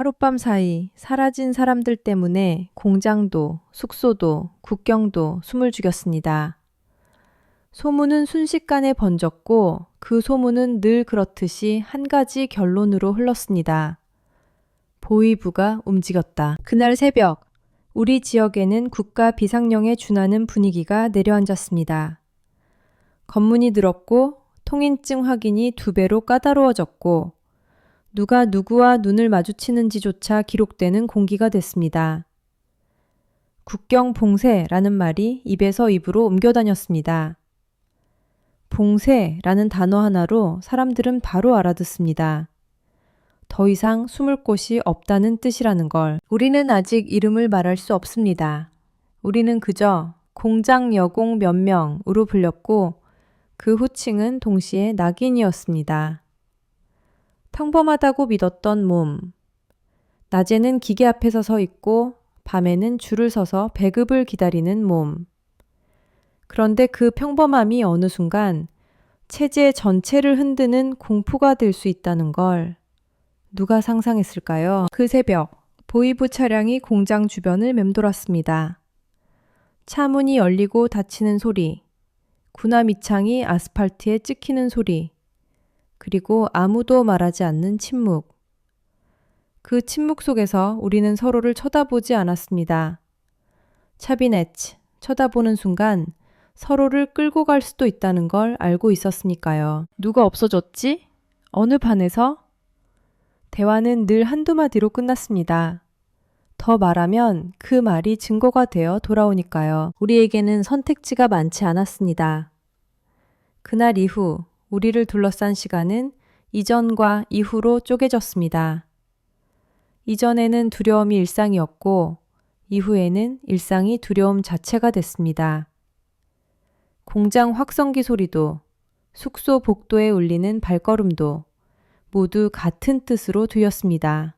하룻밤 사이 사라진 사람들 때문에 공장도, 숙소도, 국경도 숨을 죽였습니다. 소문은 순식간에 번졌고 그 소문은 늘 그렇듯이 한 가지 결론으로 흘렀습니다. 보위부가 움직였다. 그날 새벽, 우리 지역에는 국가 비상령에 준하는 분위기가 내려앉았습니다. 검문이 늘었고 통인증 확인이 2배로 까다로워졌고 누가 누구와 눈을 마주치는지조차 기록되는 공기가 됐습니다. 국경 봉쇄라는 말이 입에서 입으로 옮겨다녔습니다. 봉쇄라는 단어 하나로 사람들은 바로 알아듣습니다. 더 이상 숨을 곳이 없다는 뜻이라는 걸. 우리는 아직 이름을 말할 수 없습니다. 우리는 그저 공장 여공 몇 명으로 불렸고 그 호칭은 동시에 낙인이었습니다. 평범하다고 믿었던 몸. 낮에는 기계 앞에 서서 있고 밤에는 줄을 서서 배급을 기다리는 몸. 그런데 그 평범함이 어느 순간 체제 전체를 흔드는 공포가 될 수 있다는 걸 누가 상상했을까요? 그 새벽, 보위부 차량이 공장 주변을 맴돌았습니다. 차 문이 열리고 닫히는 소리, 군화 밑창이 아스팔트에 찍히는 소리, 그리고 아무도 말하지 않는 침묵. 그 침묵 속에서 우리는 서로를 쳐다보지 않았습니다. 차비네치, 쳐다보는 순간 서로를 끌고 갈 수도 있다는 걸 알고 있었으니까요. 누가 없어졌지? 어느 반에서? 대화는 늘 한두 마디로 끝났습니다. 더 말하면 그 말이 증거가 되어 돌아오니까요. 우리에게는 선택지가 많지 않았습니다. 그날 이후 우리를 둘러싼 시간은 이전과 이후로 쪼개졌습니다. 이전에는 두려움이 일상이었고 이후에는 일상이 두려움 자체가 됐습니다. 공장 확성기 소리도 숙소 복도에 울리는 발걸음도 모두 같은 뜻으로 들렸습니다.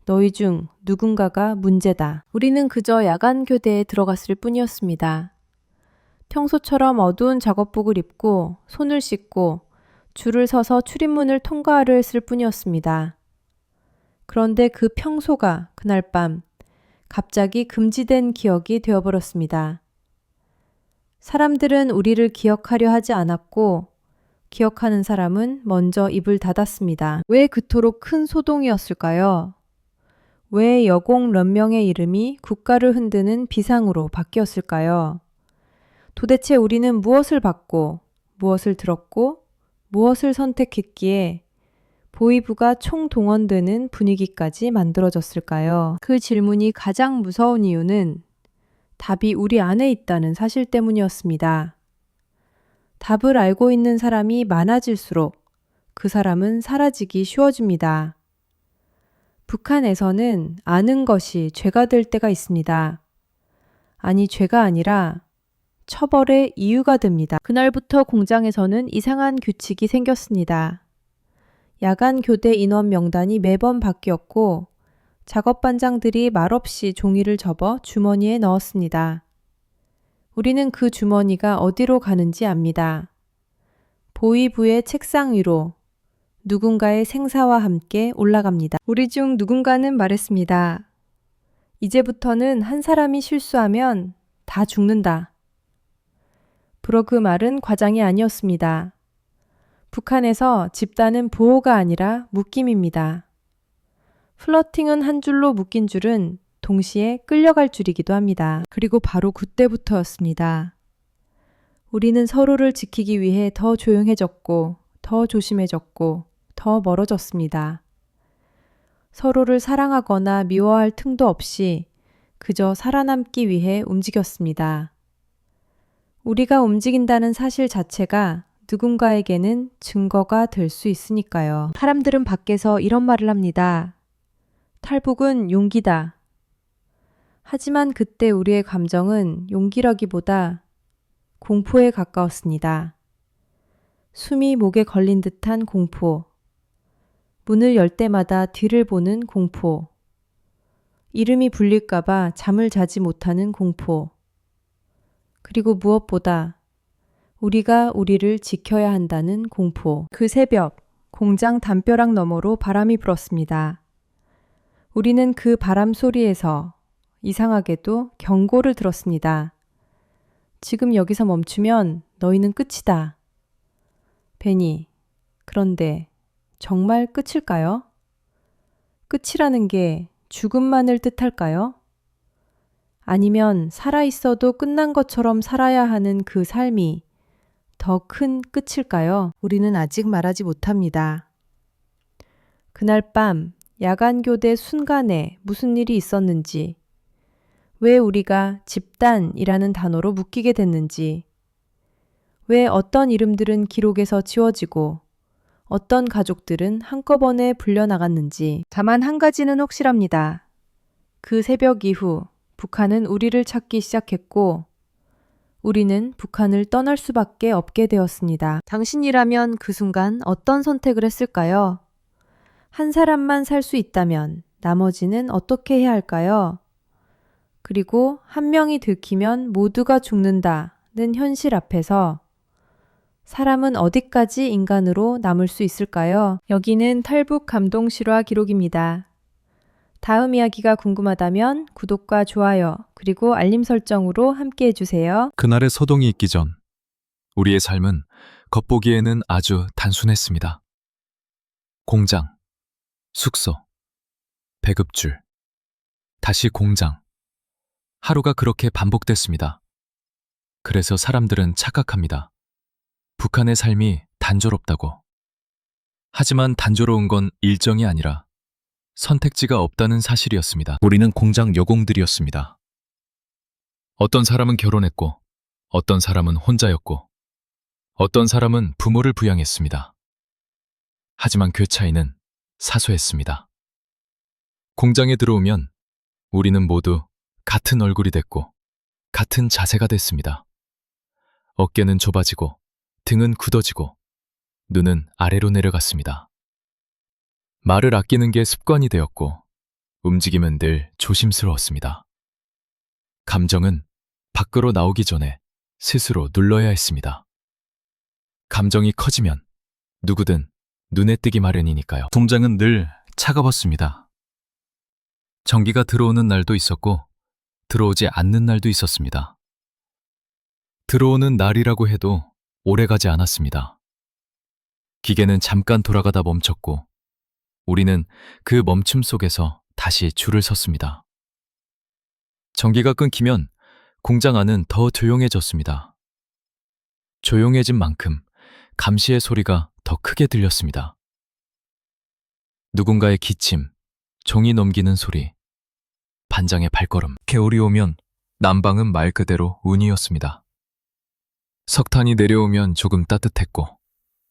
너희 중 누군가가 문제다. 우리는 그저 야간 교대에 들어갔을 뿐이었습니다. 평소처럼 어두운 작업복을 입고 손을 씻고 줄을 서서 출입문을 통과하려 했을 뿐이었습니다. 그런데 그 평소가 그날 밤 갑자기 금지된 기억이 되어버렸습니다. 사람들은 우리를 기억하려 하지 않았고 기억하는 사람은 먼저 입을 닫았습니다. 왜 그토록 큰 소동이었을까요? 왜 여공 몇 명의 이름이 국가를 흔드는 비상으로 바뀌었을까요? 도대체 우리는 무엇을 받고, 무엇을 들었고, 무엇을 선택했기에 보위부가 총동원되는 분위기까지 만들어졌을까요? 그 질문이 가장 무서운 이유는 답이 우리 안에 있다는 사실 때문이었습니다. 답을 알고 있는 사람이 많아질수록 그 사람은 사라지기 쉬워집니다. 북한에서는 아는 것이 죄가 될 때가 있습니다. 아니, 죄가 아니라 처벌의 이유가 됩니다. 그날부터 공장에서는 이상한 규칙이 생겼습니다. 야간 교대 인원 명단이 매번 바뀌었고 작업반장들이 말없이 종이를 접어 주머니에 넣었습니다. 우리는 그 주머니가 어디로 가는지 압니다. 보위부의 책상 위로 누군가의 생사와 함께 올라갑니다. 우리 중 누군가는 말했습니다. 이제부터는 한 사람이 실수하면 다 죽는다. 불어 그 말은 과장이 아니었습니다. 북한에서 집단은 보호가 아니라 묶임입니다. 플러팅은 한 줄로 묶인 줄은 동시에 끌려갈 줄이기도 합니다. 그리고 바로 그때부터였습니다. 우리는 서로를 지키기 위해 더 조용해졌고, 더 조심해졌고, 더 멀어졌습니다. 서로를 사랑하거나 미워할 틈도 없이 그저 살아남기 위해 움직였습니다. 우리가 움직인다는 사실 자체가 누군가에게는 증거가 될 수 있으니까요. 사람들은 밖에서 이런 말을 합니다. 탈북은 용기다. 하지만 그때 우리의 감정은 용기라기보다 공포에 가까웠습니다. 숨이 목에 걸린 듯한 공포. 문을 열 때마다 뒤를 보는 공포. 이름이 불릴까봐 잠을 자지 못하는 공포. 그리고 무엇보다 우리가 우리를 지켜야 한다는 공포. 그 새벽, 공장 담벼락 너머로 바람이 불었습니다. 우리는 그 바람 소리에서 이상하게도 경고를 들었습니다. 지금 여기서 멈추면 너희는 끝이다. 베니, 그런데 정말 끝일까요? 끝이라는 게 죽음만을 뜻할까요? 아니면 살아있어도 끝난 것처럼 살아야 하는 그 삶이 더 큰 끝일까요? 우리는 아직 말하지 못합니다. 그날 밤 야간 교대 순간에 무슨 일이 있었는지, 왜 우리가 집단이라는 단어로 묶이게 됐는지, 왜 어떤 이름들은 기록에서 지워지고 어떤 가족들은 한꺼번에 불려나갔는지. 다만 한 가지는 확실합니다. 그 새벽 이후 북한은 우리를 찾기 시작했고 우리는 북한을 떠날 수밖에 없게 되었습니다. 당신이라면 그 순간 어떤 선택을 했을까요? 한 사람만 살 수 있다면 나머지는 어떻게 해야 할까요? 그리고 한 명이 들키면 모두가 죽는다는 현실 앞에서 사람은 어디까지 인간으로 남을 수 있을까요? 여기는 탈북 감동 실화 기록입니다. 다음 이야기가 궁금하다면 구독과 좋아요 그리고 알림 설정으로 함께 해주세요. 그날의 소동이 있기 전 우리의 삶은 겉보기에는 아주 단순했습니다. 공장, 숙소, 배급줄, 다시 공장. 하루가 그렇게 반복됐습니다. 그래서 사람들은 착각합니다. 북한의 삶이 단조롭다고. 하지만 단조로운 건 일정이 아니라 선택지가 없다는 사실이었습니다. 우리는 공장 여공들이었습니다. 어떤 사람은 결혼했고, 어떤 사람은 혼자였고, 어떤 사람은 부모를 부양했습니다. 하지만 그 차이는 사소했습니다. 공장에 들어오면 우리는 모두 같은 얼굴이 됐고, 같은 자세가 됐습니다. 어깨는 좁아지고, 등은 굳어지고, 눈은 아래로 내려갔습니다. 말을 아끼는 게 습관이 되었고, 움직임은 늘 조심스러웠습니다. 감정은 밖으로 나오기 전에 스스로 눌러야 했습니다. 감정이 커지면 누구든 눈에 띄기 마련이니까요. 공장은 늘 차가웠습니다. 전기가 들어오는 날도 있었고, 들어오지 않는 날도 있었습니다. 들어오는 날이라고 해도 오래가지 않았습니다. 기계는 잠깐 돌아가다 멈췄고, 우리는 그 멈춤 속에서 다시 줄을 섰습니다. 전기가 끊기면 공장 안은 더 조용해졌습니다. 조용해진 만큼 감시의 소리가 더 크게 들렸습니다. 누군가의 기침, 종이 넘기는 소리, 반장의 발걸음. 겨울이 오면 난방은 말 그대로 운이었습니다. 석탄이 내려오면 조금 따뜻했고,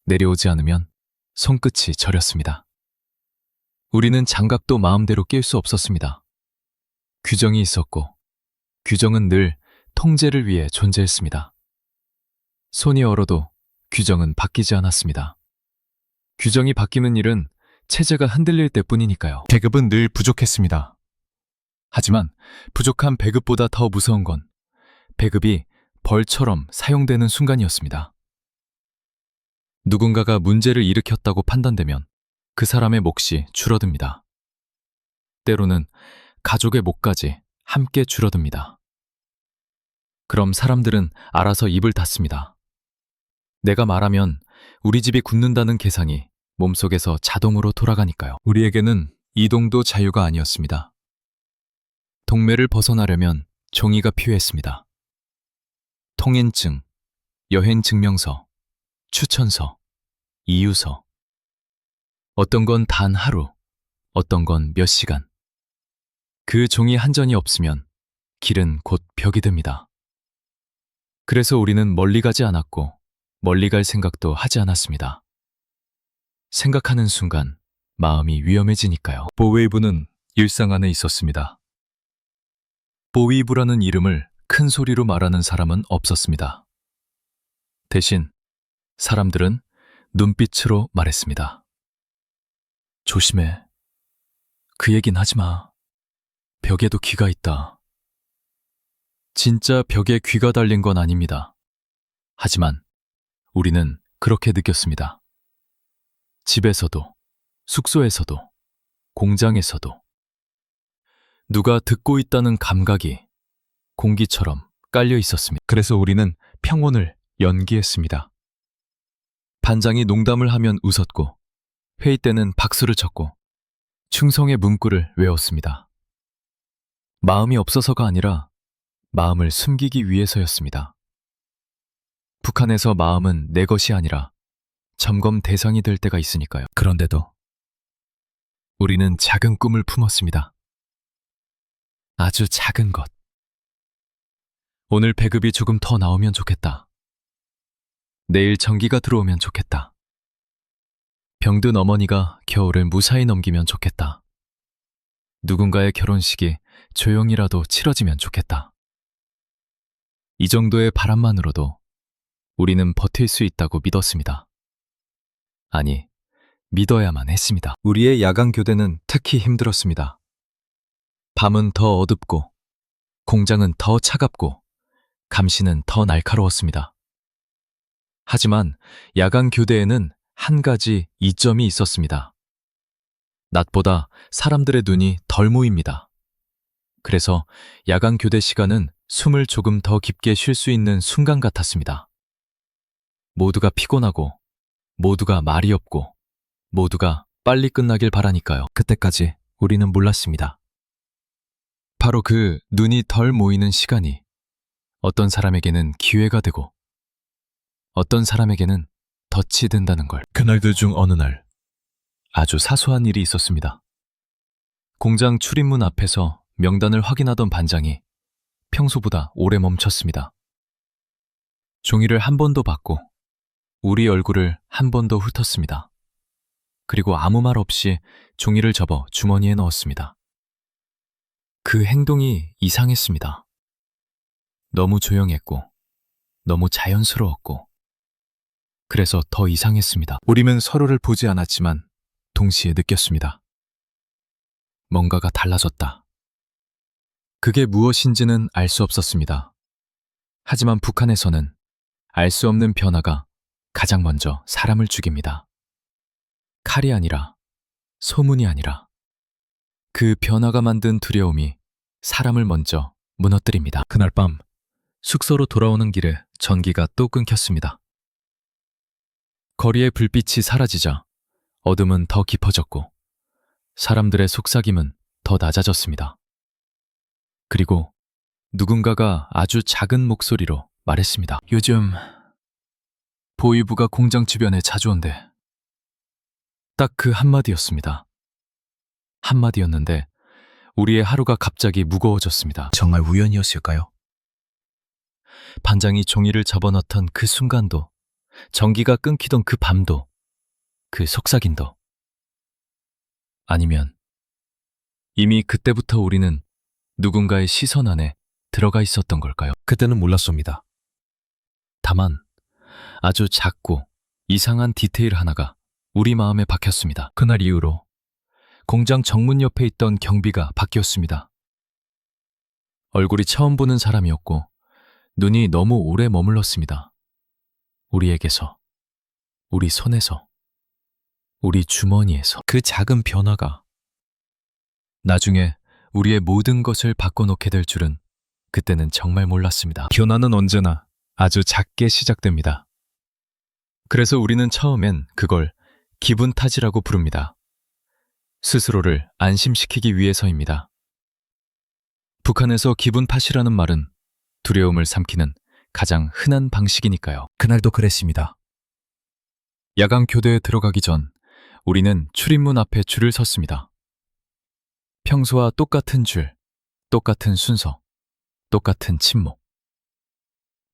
내려오지 않으면 손끝이 저렸습니다. 우리는 장갑도 마음대로 낄 수 없었습니다. 규정이 있었고, 규정은 늘 통제를 위해 존재했습니다. 손이 얼어도 규정은 바뀌지 않았습니다. 규정이 바뀌는 일은 체제가 흔들릴 때뿐이니까요. 배급은 늘 부족했습니다. 하지만 부족한 배급보다 더 무서운 건 배급이 벌처럼 사용되는 순간이었습니다. 누군가가 문제를 일으켰다고 판단되면 그 사람의 몫이 줄어듭니다. 때로는 가족의 몫까지 함께 줄어듭니다. 그럼 사람들은 알아서 입을 닫습니다. 내가 말하면 우리 집이 굳는다는 계산이 몸속에서 자동으로 돌아가니까요. 우리에게는 이동도 자유가 아니었습니다. 동매를 벗어나려면 종이가 필요했습니다. 통행증, 여행증명서, 추천서, 이유서. 어떤 건 단 하루, 어떤 건 몇 시간. 그 종이 한 전이 없으면 길은 곧 벽이 됩니다. 그래서 우리는 멀리 가지 않았고 멀리 갈 생각도 하지 않았습니다. 생각하는 순간 마음이 위험해지니까요. 보웨이브는 일상 안에 있었습니다. 보위부라는 이름을 큰 소리로 말하는 사람은 없었습니다. 대신 사람들은 눈빛으로 말했습니다. 조심해. 그 얘긴 하지 마. 벽에도 귀가 있다. 진짜 벽에 귀가 달린 건 아닙니다. 하지만 우리는 그렇게 느꼈습니다. 집에서도, 숙소에서도, 공장에서도, 누가 듣고 있다는 감각이 공기처럼 깔려 있었습니다. 그래서 우리는 평온을 연기했습니다. 반장이 농담을 하면 웃었고 회의 때는 박수를 쳤고 충성의 문구를 외웠습니다. 마음이 없어서가 아니라 마음을 숨기기 위해서였습니다. 북한에서 마음은 내 것이 아니라 점검 대상이 될 때가 있으니까요. 그런데도 우리는 작은 꿈을 품었습니다. 아주 작은 것. 오늘 배급이 조금 더 나오면 좋겠다. 내일 전기가 들어오면 좋겠다. 병든 어머니가 겨울을 무사히 넘기면 좋겠다. 누군가의 결혼식이 조용히라도 치러지면 좋겠다. 이 정도의 바람만으로도 우리는 버틸 수 있다고 믿었습니다. 아니, 믿어야만 했습니다. 우리의 야간 교대는 특히 힘들었습니다. 밤은 더 어둡고, 공장은 더 차갑고, 감시는 더 날카로웠습니다. 하지만 야간 교대에는 한 가지 이점이 있었습니다. 낮보다 사람들의 눈이 덜 모입니다. 그래서 야간 교대 시간은 숨을 조금 더 깊게 쉴 수 있는 순간 같았습니다. 모두가 피곤하고, 모두가 말이 없고, 모두가 빨리 끝나길 바라니까요. 그때까지 우리는 몰랐습니다. 바로 그 눈이 덜 모이는 시간이 어떤 사람에게는 기회가 되고, 어떤 사람에게는 덫이 된다는 걸. 그날들 중 어느 날 아주 사소한 일이 있었습니다. 공장 출입문 앞에서 명단을 확인하던 반장이 평소보다 오래 멈췄습니다. 종이를 한 번 더 받고 우리 얼굴을 한 번 더 훑었습니다. 그리고 아무 말 없이 종이를 접어 주머니에 넣었습니다. 그 행동이 이상했습니다. 너무 조용했고, 너무 자연스러웠고, 그래서 더 이상했습니다. 우리는 서로를 보지 않았지만 동시에 느꼈습니다. 뭔가가 달라졌다. 그게 무엇인지는 알 수 없었습니다. 하지만 북한에서는 알 수 없는 변화가 가장 먼저 사람을 죽입니다. 칼이 아니라, 소문이 아니라, 그 변화가 만든 두려움이 사람을 먼저 무너뜨립니다. 그날 밤 숙소로 돌아오는 길에 전기가 또 끊겼습니다. 거리의 불빛이 사라지자 어둠은 더 깊어졌고 사람들의 속삭임은 더 낮아졌습니다. 그리고 누군가가 아주 작은 목소리로 말했습니다. 요즘 보위부가 공장 주변에 자주 온대. 딱 그 한마디였습니다. 한마디였는데 우리의 하루가 갑자기 무거워졌습니다. 정말 우연이었을까요? 반장이 종이를 접어넣던 그 순간도, 전기가 끊기던 그 밤도, 그 속삭임도, 아니면 이미 그때부터 우리는 누군가의 시선 안에 들어가 있었던 걸까요? 그때는 몰랐습니다. 다만 아주 작고 이상한 디테일 하나가 우리 마음에 박혔습니다. 그날 이후로 공장 정문 옆에 있던 경비가 바뀌었습니다. 얼굴이 처음 보는 사람이었고 눈이 너무 오래 머물렀습니다. 우리에게서, 우리 손에서, 우리 주머니에서. 그 작은 변화가 나중에 우리의 모든 것을 바꿔놓게 될 줄은 그때는 정말 몰랐습니다. 변화는 언제나 아주 작게 시작됩니다. 그래서 우리는 처음엔 그걸 기분 탓이라고 부릅니다. 스스로를 안심시키기 위해서입니다. 북한에서 기분 탓이라는 말은 두려움을 삼키는 가장 흔한 방식이니까요. 그날도 그랬습니다. 야간 교대에 들어가기 전 우리는 출입문 앞에 줄을 섰습니다. 평소와 똑같은 줄, 똑같은 순서, 똑같은 침묵.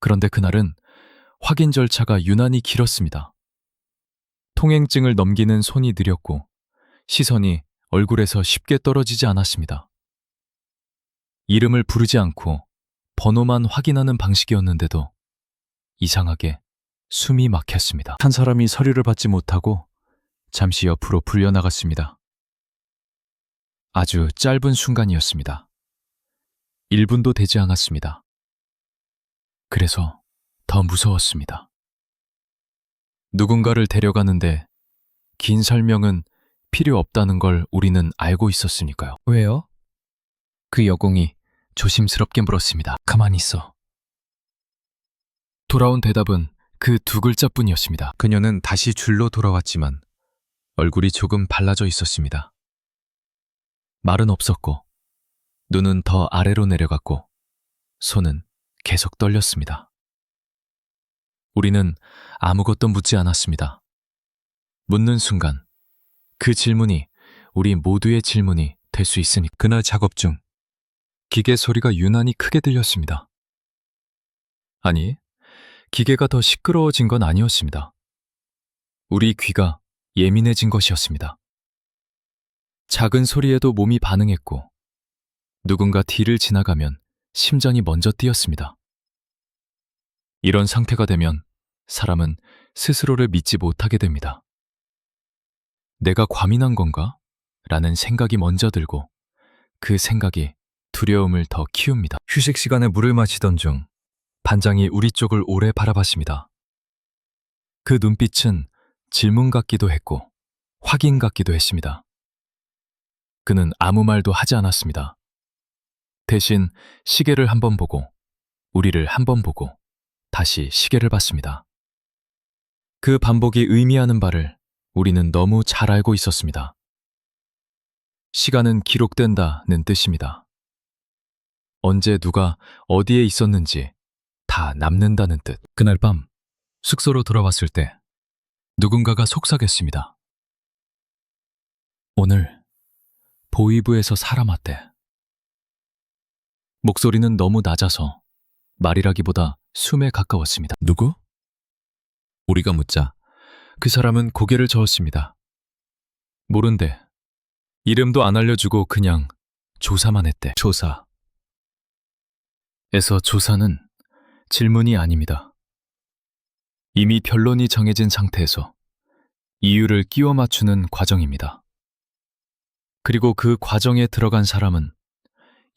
그런데 그날은 확인 절차가 유난히 길었습니다. 통행증을 넘기는 손이 느렸고 시선이 얼굴에서 쉽게 떨어지지 않았습니다. 이름을 부르지 않고 번호만 확인하는 방식이었는데도 이상하게 숨이 막혔습니다. 한 사람이 서류를 받지 못하고 잠시 옆으로 불려나갔습니다. 아주 짧은 순간이었습니다. 1분도 되지 않았습니다. 그래서 더 무서웠습니다. 누군가를 데려가는데 긴 설명은 필요 없다는 걸 우리는 알고 있었으니까요. 왜요? 그 여공이 조심스럽게 물었습니다. 가만히 있어. 돌아온 대답은 그 두 글자뿐이었습니다. 그녀는 다시 줄로 돌아왔지만 얼굴이 조금 발라져 있었습니다. 말은 없었고 눈은 더 아래로 내려갔고 손은 계속 떨렸습니다. 우리는 아무것도 묻지 않았습니다. 묻는 순간 그 질문이 우리 모두의 질문이 될 수 있으니 그날 작업 중 기계 소리가 유난히 크게 들렸습니다. 아니, 기계가 더 시끄러워진 건 아니었습니다. 우리 귀가 예민해진 것이었습니다. 작은 소리에도 몸이 반응했고 누군가 뒤를 지나가면 심장이 먼저 뛰었습니다. 이런 상태가 되면 사람은 스스로를 믿지 못하게 됩니다. 내가 과민한 건가? 라는 생각이 먼저 들고 그 생각이 두려움을 더 키웁니다. 휴식 시간에 물을 마시던 중 반장이 우리 쪽을 오래 바라봤습니다. 그 눈빛은 질문 같기도 했고 확인 같기도 했습니다. 그는 아무 말도 하지 않았습니다. 대신 시계를 한 번 보고 우리를 한 번 보고 다시 시계를 봤습니다. 그 반복이 의미하는 바를 우리는 너무 잘 알고 있었습니다. 시간은 기록된다는 뜻입니다. 언제 누가 어디에 있었는지 다 남는다는 뜻. 그날 밤 숙소로 돌아왔을 때 누군가가 속삭였습니다. 오늘 보이부에서 사람 왔대. 목소리는 너무 낮아서 말이라기보다 숨에 가까웠습니다. 누구? 우리가 묻자 그 사람은 고개를 저었습니다. 모른대. 이름도 안 알려주고 그냥 조사만 했대. 조사. 에서 조사는 질문이 아닙니다. 이미 변론이 정해진 상태에서 이유를 끼워 맞추는 과정입니다. 그리고 그 과정에 들어간 사람은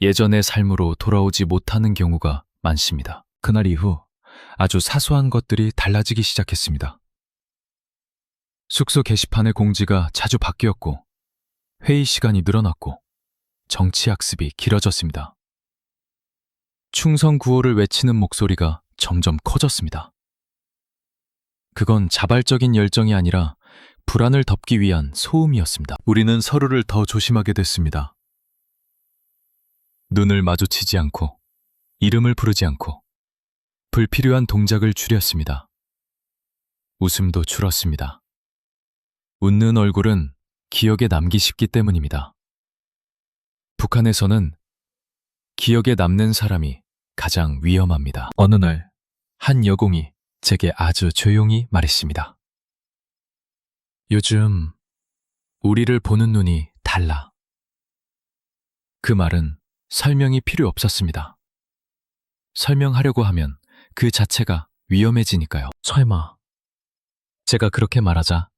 예전의 삶으로 돌아오지 못하는 경우가 많습니다. 그날 이후 아주 사소한 것들이 달라지기 시작했습니다. 숙소 게시판의 공지가 자주 바뀌었고 회의 시간이 늘어났고 정치 학습이 길어졌습니다. 충성 구호를 외치는 목소리가 점점 커졌습니다. 그건 자발적인 열정이 아니라 불안을 덮기 위한 소음이었습니다. 우리는 서로를 더 조심하게 됐습니다. 눈을 마주치지 않고 이름을 부르지 않고 불필요한 동작을 줄였습니다. 웃음도 줄었습니다. 웃는 얼굴은 기억에 남기 쉽기 때문입니다. 북한에서는 기억에 남는 사람이 가장 위험합니다. 어느 날 한 여공이 제게 아주 조용히 말했습니다. 요즘 우리를 보는 눈이 달라. 그 말은 설명이 필요 없었습니다. 설명하려고 하면 그 자체가 위험해지니까요. 설마. 제가 그렇게 말하자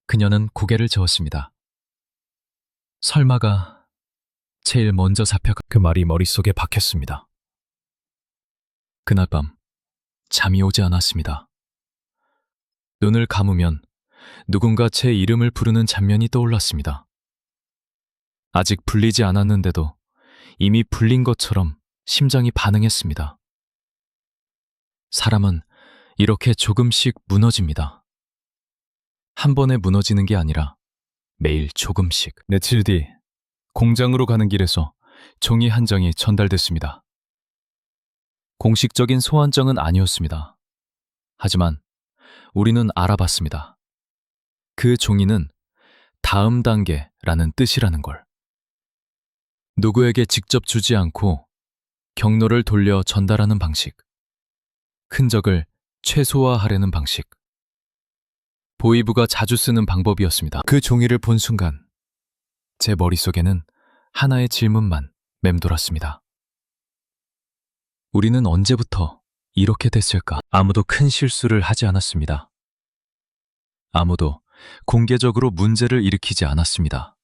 그녀는 고개를 저었습니다. 설마가 제일 먼저 잡혀가 그 말이 머릿속에 박혔습니다. 그날 밤 잠이 오지 않았습니다. 눈을 감으면 누군가 제 이름을 부르는 장면이 떠올랐습니다. 아직 불리지 않았는데도 이미 불린 것처럼 심장이 반응했습니다. 사람은 이렇게 조금씩 무너집니다. 한 번에 무너지는 게 아니라 매일 조금씩. 며칠 뒤 공장으로 가는 길에서 종이 한 장이 전달됐습니다. 공식적인 소환장은 아니었습니다. 하지만 우리는 알아봤습니다. 그 종이는 다음 단계라는 뜻이라는 걸. 누구에게 직접 주지 않고 경로를 돌려 전달하는 방식. 흔적을 최소화하려는 방식. 보이부가 자주 쓰는 방법이었습니다. 그 종이를 본 순간 제 머릿속에는 하나의 질문만 맴돌았습니다. 우리는 언제부터 이렇게 됐을까? 아무도 큰 실수를 하지 않았습니다. 아무도 공개적으로 문제를 일으키지 않았습니다.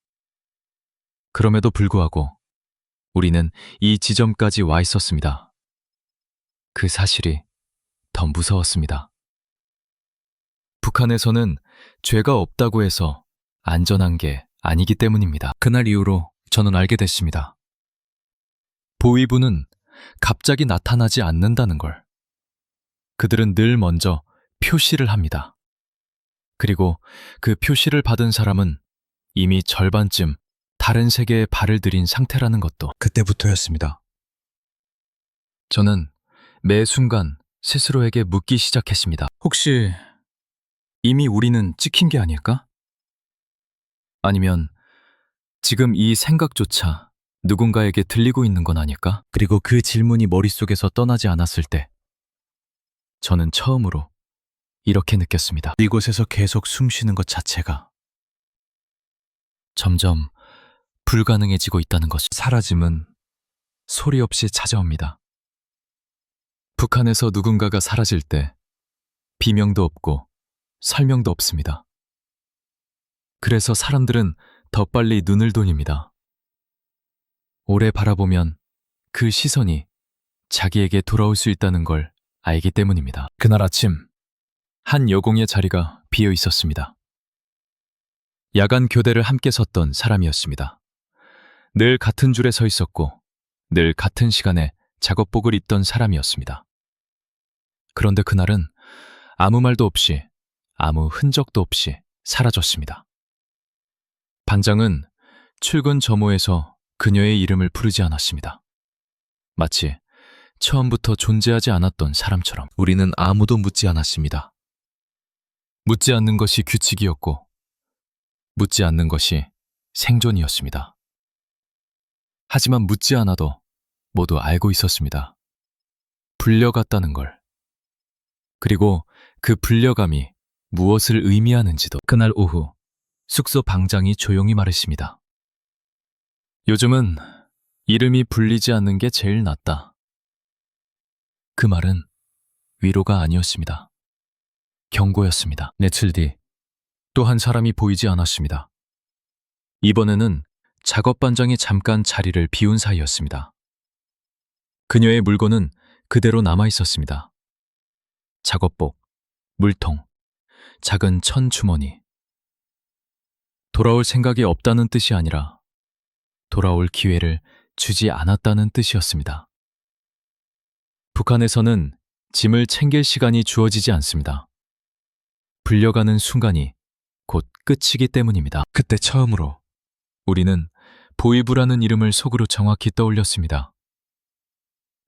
그럼에도 불구하고 우리는 이 지점까지 와 있었습니다. 그 사실이 더 무서웠습니다. 북한에서는 죄가 없다고 해서 안전한 게 아니기 때문입니다. 그날 이후로 저는 알게 됐습니다. 보위부는 갑자기 나타나지 않는다는 걸. 그들은 늘 먼저 표시를 합니다. 그리고 그 표시를 받은 사람은 이미 절반쯤 다른 세계에 발을 들인 상태라는 것도. 그때부터였습니다. 저는 매 순간 스스로에게 묻기 시작했습니다. 혹시 이미 우리는 찍힌 게 아닐까? 아니면 지금 이 생각조차 누군가에게 들리고 있는 건 아닐까? 그리고 그 질문이 머릿속에서 떠나지 않았을 때 저는 처음으로 이렇게 느꼈습니다. 이곳에서 계속 숨 쉬는 것 자체가 점점 불가능해지고 있다는 것. 사라짐은 소리 없이 찾아옵니다. 북한에서 누군가가 사라질 때 비명도 없고 설명도 없습니다. 그래서 사람들은 더 빨리 눈을 돌립니다. 오래 바라보면 그 시선이 자기에게 돌아올 수 있다는 걸 알기 때문입니다. 그날 아침 한 여공의 자리가 비어 있었습니다. 야간 교대를 함께 섰던 사람이었습니다. 늘 같은 줄에 서 있었고 늘 같은 시간에 작업복을 입던 사람이었습니다. 그런데 그날은 아무 말도 없이 아무 흔적도 없이 사라졌습니다. 반장은 출근 점호에서 그녀의 이름을 부르지 않았습니다. 마치 처음부터 존재하지 않았던 사람처럼. 우리는 아무도 묻지 않았습니다. 묻지 않는 것이 규칙이었고 묻지 않는 것이 생존이었습니다. 하지만 묻지 않아도 모두 알고 있었습니다. 불려갔다는 걸. 그리고 그 불려감이 무엇을 의미하는지도. 그날 오후 숙소 방장이 조용히 말했습니다. 요즘은 이름이 불리지 않는 게 제일 낫다. 그 말은 위로가 아니었습니다. 경고였습니다. 며칠 뒤 또 한 사람이 보이지 않았습니다. 이번에는 작업 반장이 잠깐 자리를 비운 사이였습니다. 그녀의 물건은 그대로 남아 있었습니다. 작업복, 물통, 작은 천 주머니. 돌아올 생각이 없다는 뜻이 아니라 돌아올 기회를 주지 않았다는 뜻이었습니다. 북한에서는 짐을 챙길 시간이 주어지지 않습니다. 불려가는 순간이 곧 끝이기 때문입니다. 그때 처음으로 우리는 보이부라는 이름을 속으로 정확히 떠올렸습니다.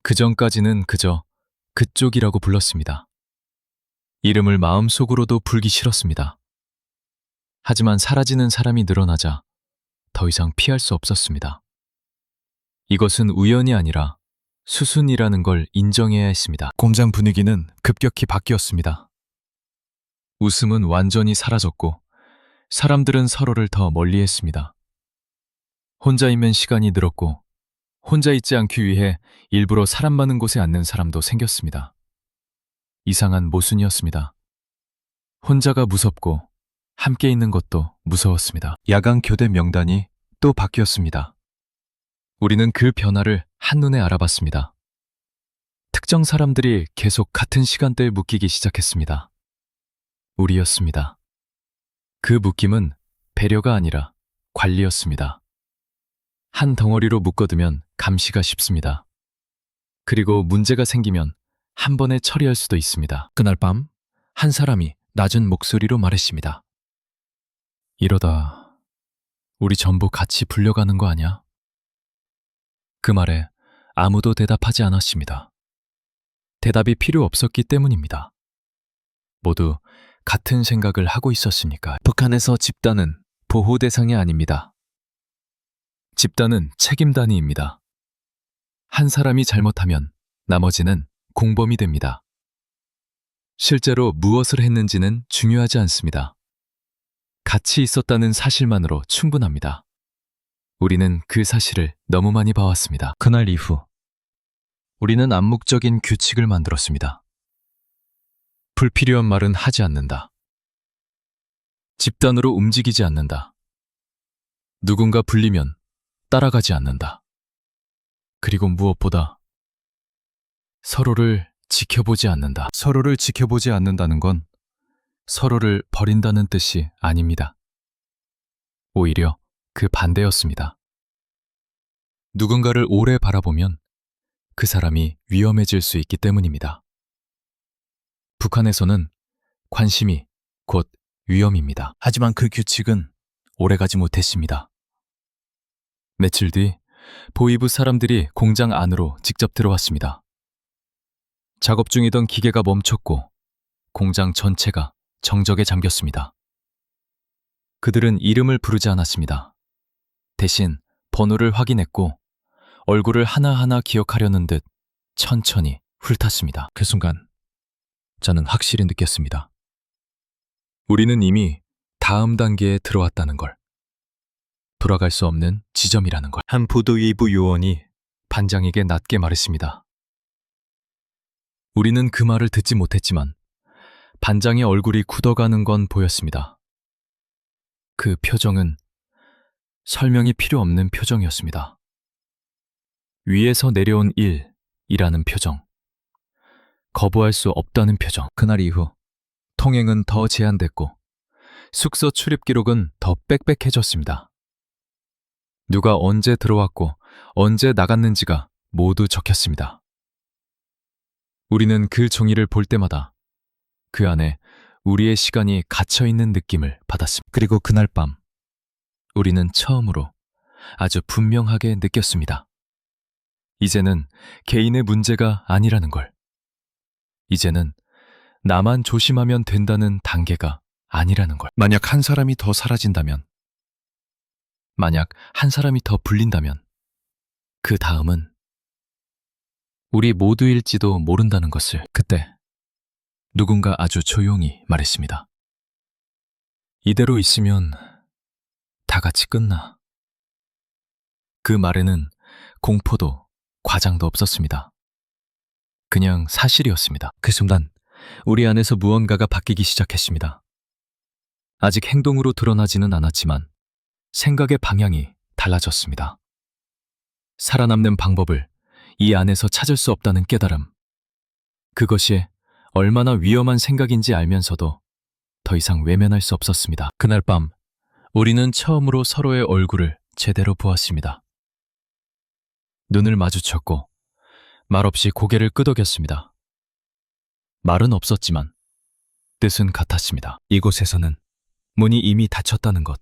그전까지는 그저 그쪽이라고 불렀습니다. 이름을 마음속으로도 불기 싫었습니다. 하지만 사라지는 사람이 늘어나자 더 이상 피할 수 없었습니다. 이것은 우연이 아니라 수순이라는 걸 인정해야 했습니다. 공장 분위기는 급격히 바뀌었습니다. 웃음은 완전히 사라졌고 사람들은 서로를 더 멀리했습니다. 혼자 있는 시간이 늘었고 혼자 있지 않기 위해 일부러 사람 많은 곳에 앉는 사람도 생겼습니다. 이상한 모순이었습니다. 혼자가 무섭고 함께 있는 것도 무서웠습니다. 야간 교대 명단이 또 바뀌었습니다. 우리는 그 변화를 한눈에 알아봤습니다. 특정 사람들이 계속 같은 시간대에 묶이기 시작했습니다. 우리였습니다. 그 묶임은 배려가 아니라 관리였습니다. 한 덩어리로 묶어두면 감시가 쉽습니다. 그리고 문제가 생기면 한 번에 처리할 수도 있습니다. 그날 밤 한 사람이 낮은 목소리로 말했습니다. 이러다 우리 전부 같이 불려가는 거 아니야? 그 말에 아무도 대답하지 않았습니다. 대답이 필요 없었기 때문입니다. 모두 같은 생각을 하고 있었으니까. 북한에서 집단은 보호 대상이 아닙니다. 집단은 책임단위입니다. 한 사람이 잘못하면 나머지는 공범이 됩니다. 실제로 무엇을 했는지는 중요하지 않습니다. 같이 있었다는 사실만으로 충분합니다. 우리는 그 사실을 너무 많이 봐왔습니다. 그날 이후 우리는 암묵적인 규칙을 만들었습니다. 불필요한 말은 하지 않는다. 집단으로 움직이지 않는다. 누군가 불리면 따라가지 않는다. 그리고 무엇보다 서로를 지켜보지 않는다. 서로를 지켜보지 않는다는 건 서로를 버린다는 뜻이 아닙니다. 오히려 그 반대였습니다. 누군가를 오래 바라보면 그 사람이 위험해질 수 있기 때문입니다. 북한에서는 관심이 곧 위험입니다. 하지만 그 규칙은 오래가지 못했습니다. 며칠 뒤 보이부 사람들이 공장 안으로 직접 들어왔습니다. 작업 중이던 기계가 멈췄고 공장 전체가 정적에 잠겼습니다. 그들은 이름을 부르지 않았습니다. 대신 번호를 확인했고 얼굴을 하나하나 기억하려는 듯 천천히 훑었습니다. 그 순간 저는 확실히 느꼈습니다. 우리는 이미 다음 단계에 들어왔다는 걸. 돌아갈 수 없는 지점이라는 걸. 한 부도위부 요원이 반장에게 낮게 말했습니다. 우리는 그 말을 듣지 못했지만 반장의 얼굴이 굳어가는 건 보였습니다. 그 표정은 설명이 필요 없는 표정이었습니다. 위에서 내려온 일이라는 표정. 거부할 수 없다는 표정. 그날 이후 통행은 더 제한됐고 숙소 출입 기록은 더 빽빽해졌습니다. 누가 언제 들어왔고 언제 나갔는지가 모두 적혔습니다. 우리는 그 종이를 볼 때마다 그 안에 우리의 시간이 갇혀있는 느낌을 받았습니다. 그리고 그날 밤 우리는 처음으로 아주 분명하게 느꼈습니다. 이제는 개인의 문제가 아니라는 걸. 이제는 나만 조심하면 된다는 단계가 아니라는 걸. 만약 한 사람이 더 사라진다면, 만약 한 사람이 더 불린다면, 그 다음은 우리 모두일지도 모른다는 것을 그때 누군가 아주 조용히 말했습니다. 이대로 있으면 다 같이 끝나. 그 말에는 공포도 과장도 없었습니다. 그냥 사실이었습니다. 그 순간 우리 안에서 무언가가 바뀌기 시작했습니다. 아직 행동으로 드러나지는 않았지만 생각의 방향이 달라졌습니다. 살아남는 방법을 이 안에서 찾을 수 없다는 깨달음. 그것이 얼마나 위험한 생각인지 알면서도 더 이상 외면할 수 없었습니다. 그날 밤 우리는 처음으로 서로의 얼굴을 제대로 보았습니다. 눈을 마주쳤고 말없이 고개를 끄덕였습니다. 말은 없었지만 뜻은 같았습니다. 이곳에서는 문이 이미 닫혔다는 것.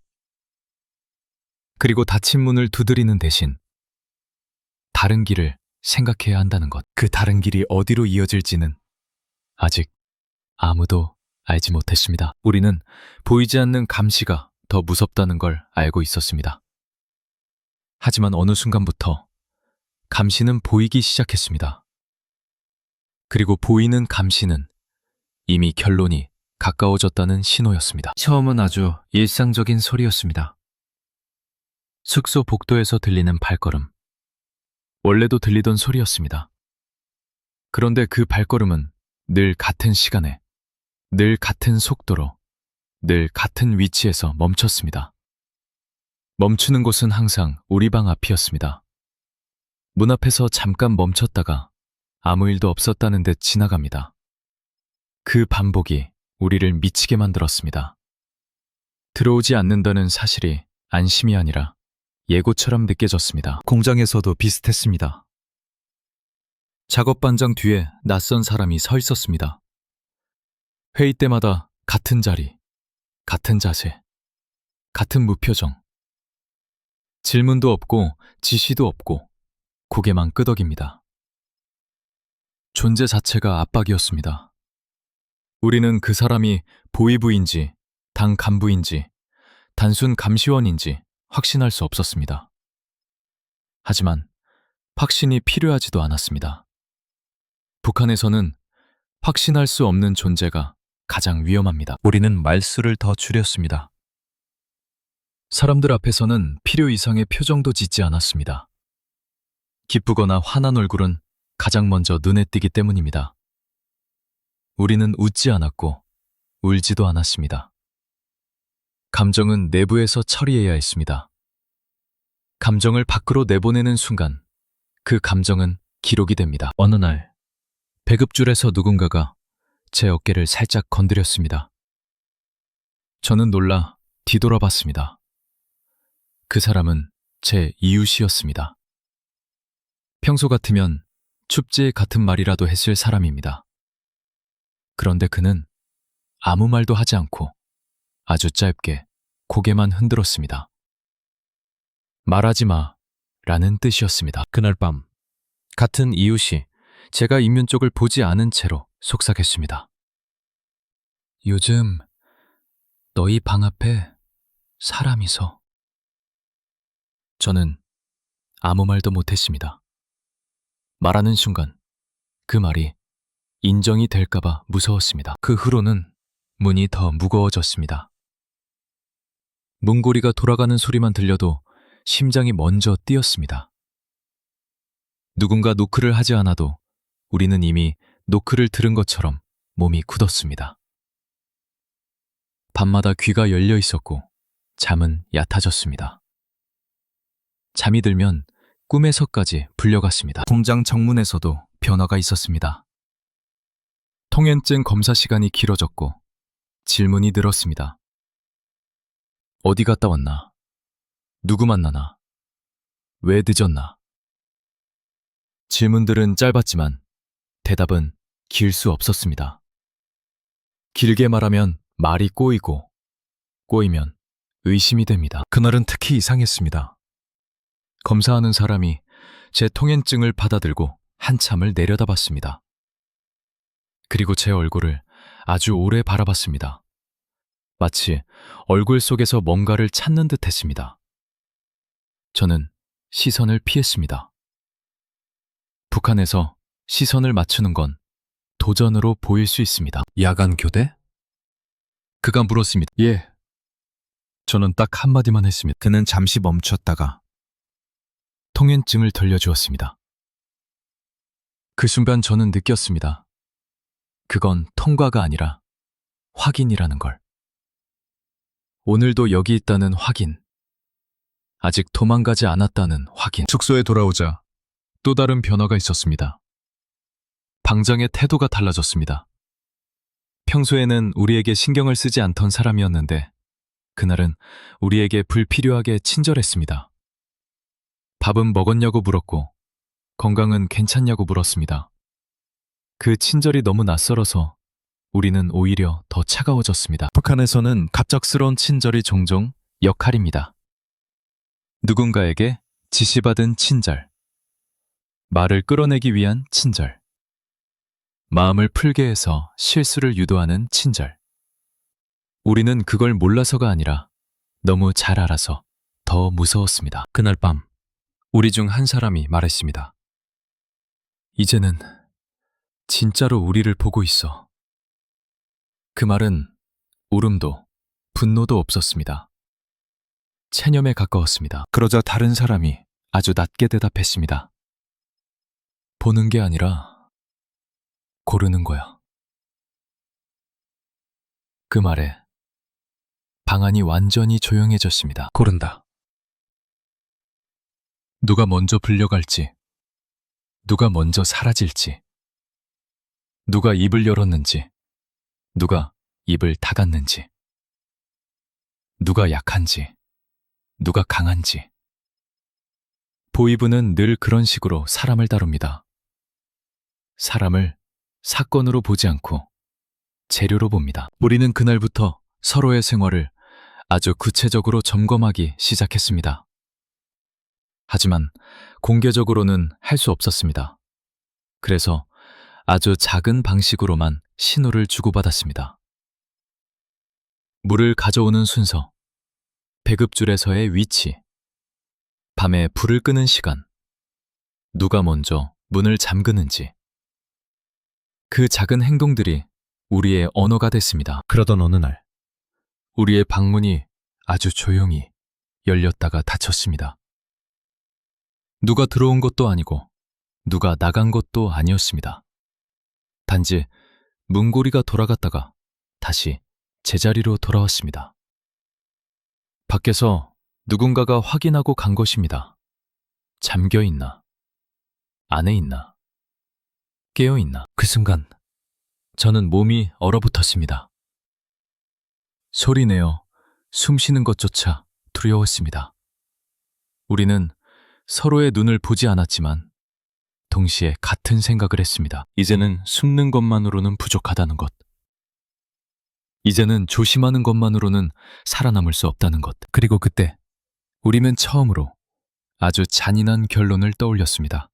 그리고 닫힌 문을 두드리는 대신 다른 길을 생각해야 한다는 것. 그 다른 길이 어디로 이어질지는 아직 아무도 알지 못했습니다. 우리는 보이지 않는 감시가 더 무섭다는 걸 알고 있었습니다. 하지만 어느 순간부터 감시는 보이기 시작했습니다. 그리고 보이는 감시는 이미 결론이 가까워졌다는 신호였습니다. 처음은 아주 일상적인 소리였습니다. 숙소 복도에서 들리는 발걸음. 원래도 들리던 소리였습니다. 그런데 그 발걸음은 늘 같은 시간에, 늘 같은 속도로, 늘 같은 위치에서 멈췄습니다. 멈추는 곳은 항상 우리 방 앞이었습니다. 문 앞에서 잠깐 멈췄다가 아무 일도 없었다는 듯 지나갑니다. 그 반복이 우리를 미치게 만들었습니다. 들어오지 않는다는 사실이 안심이 아니라 예고처럼 느껴졌습니다. 공장에서도 비슷했습니다. 작업반장 뒤에 낯선 사람이 서 있었습니다. 회의 때마다 같은 자리, 같은 자세, 같은 무표정. 질문도 없고 지시도 없고 고개만 끄덕입니다. 존재 자체가 압박이었습니다. 우리는 그 사람이 보위부인지, 당 간부인지, 단순 감시원인지 확신할 수 없었습니다. 하지만 확신이 필요하지도 않았습니다. 북한에서는 확신할 수 없는 존재가 가장 위험합니다. 우리는 말수를 더 줄였습니다. 사람들 앞에서는 필요 이상의 표정도 짓지 않았습니다. 기쁘거나 화난 얼굴은 가장 먼저 눈에 띄기 때문입니다. 우리는 웃지 않았고 울지도 않았습니다. 감정은 내부에서 처리해야 했습니다. 감정을 밖으로 내보내는 순간 그 감정은 기록이 됩니다. 어느 날 배급줄에서 누군가가 제 어깨를 살짝 건드렸습니다. 저는 놀라 뒤돌아봤습니다. 그 사람은 제 이웃이었습니다. 평소 같으면 춥지 같은 말이라도 했을 사람입니다. 그런데 그는 아무 말도 하지 않고 아주 짧게 고개만 흔들었습니다. 말하지 마 라는 뜻이었습니다. 그날 밤 같은 이웃이 제가 있는 쪽을 보지 않은 채로 속삭였습니다. 요즘 너희 방 앞에 사람이 서. 저는 아무 말도 못했습니다. 말하는 순간 그 말이 인정이 될까봐 무서웠습니다. 그 후로는 문이 더 무거워졌습니다. 문고리가 돌아가는 소리만 들려도 심장이 먼저 뛰었습니다. 누군가 노크를 하지 않아도 우리는 이미 노크를 들은 것처럼 몸이 굳었습니다. 밤마다 귀가 열려 있었고 잠은 얕아졌습니다. 잠이 들면 꿈에서까지 불려갔습니다. 공장 정문에서도 변화가 있었습니다. 통행증 검사 시간이 길어졌고 질문이 늘었습니다. 어디 갔다 왔나? 누구 만나나? 왜 늦었나? 질문들은 짧았지만 대답은 길 수 없었습니다. 길게 말하면 말이 꼬이고 꼬이면 의심이 됩니다. 그날은 특히 이상했습니다. 검사하는 사람이 제 통행증을 받아들고 한참을 내려다봤습니다. 그리고 제 얼굴을 아주 오래 바라봤습니다. 마치 얼굴 속에서 뭔가를 찾는 듯 했습니다. 저는 시선을 피했습니다. 북한에서 시선을 맞추는 건 도전으로 보일 수 있습니다. 야간 교대? 그가 물었습니다. 예. 저는 딱 한마디만 했습니다. 그는 잠시 멈췄다가 통행증을 돌려주었습니다. 그 순간 저는 느꼈습니다. 그건 통과가 아니라 확인이라는 걸. 오늘도 여기 있다는 확인. 아직 도망가지 않았다는 확인. 숙소에 돌아오자 또 다른 변화가 있었습니다. 방장의 태도가 달라졌습니다. 평소에는 우리에게 신경을 쓰지 않던 사람이었는데 그날은 우리에게 불필요하게 친절했습니다. 밥은 먹었냐고 물었고 건강은 괜찮냐고 물었습니다. 그 친절이 너무 낯설어서 우리는 오히려 더 차가워졌습니다. 북한에서는 갑작스러운 친절이 종종 역할입니다. 누군가에게 지시받은 친절, 말을 끌어내기 위한 친절, 마음을 풀게 해서 실수를 유도하는 친절. 우리는 그걸 몰라서가 아니라 너무 잘 알아서 더 무서웠습니다. 그날 밤 우리 중 한 사람이 말했습니다. 이제는 진짜로 우리를 보고 있어. 그 말은 울음도 분노도 없었습니다. 체념에 가까웠습니다. 그러자 다른 사람이 아주 낮게 대답했습니다. 보는 게 아니라 고르는 거야. 그 말에 방 안이 완전히 조용해졌습니다. 고른다. 누가 먼저 불려갈지, 누가 먼저 사라질지, 누가 입을 열었는지, 누가 입을 닫았는지, 누가 약한지, 누가 강한지. 보이부는 늘 그런 식으로 사람을 다룹니다. 사람을 사건으로 보지 않고 재료로 봅니다. 우리는 그날부터 서로의 생활을 아주 구체적으로 점검하기 시작했습니다. 하지만 공개적으로는 할 수 없었습니다. 그래서 아주 작은 방식으로만 신호를 주고받았습니다. 물을 가져오는 순서, 배급줄에서의 위치, 밤에 불을 끄는 시간, 누가 먼저 문을 잠그는지. 그 작은 행동들이 우리의 언어가 됐습니다. 그러던 어느 날, 우리의 방문이 아주 조용히 열렸다가 닫혔습니다. 누가 들어온 것도 아니고 누가 나간 것도 아니었습니다. 단지 문고리가 돌아갔다가 다시 제자리로 돌아왔습니다. 밖에서 누군가가 확인하고 간 것입니다. 잠겨 있나? 안에 있나? 깨어 있나? 그 순간 저는 몸이 얼어붙었습니다. 소리내어 숨 쉬는 것조차 두려웠습니다. 우리는 서로의 눈을 보지 않았지만 동시에 같은 생각을 했습니다. 이제는 숨는 것만으로는 부족하다는 것. 이제는 조심하는 것만으로는 살아남을 수 없다는 것. 그리고 그때 우리는 처음으로 아주 잔인한 결론을 떠올렸습니다.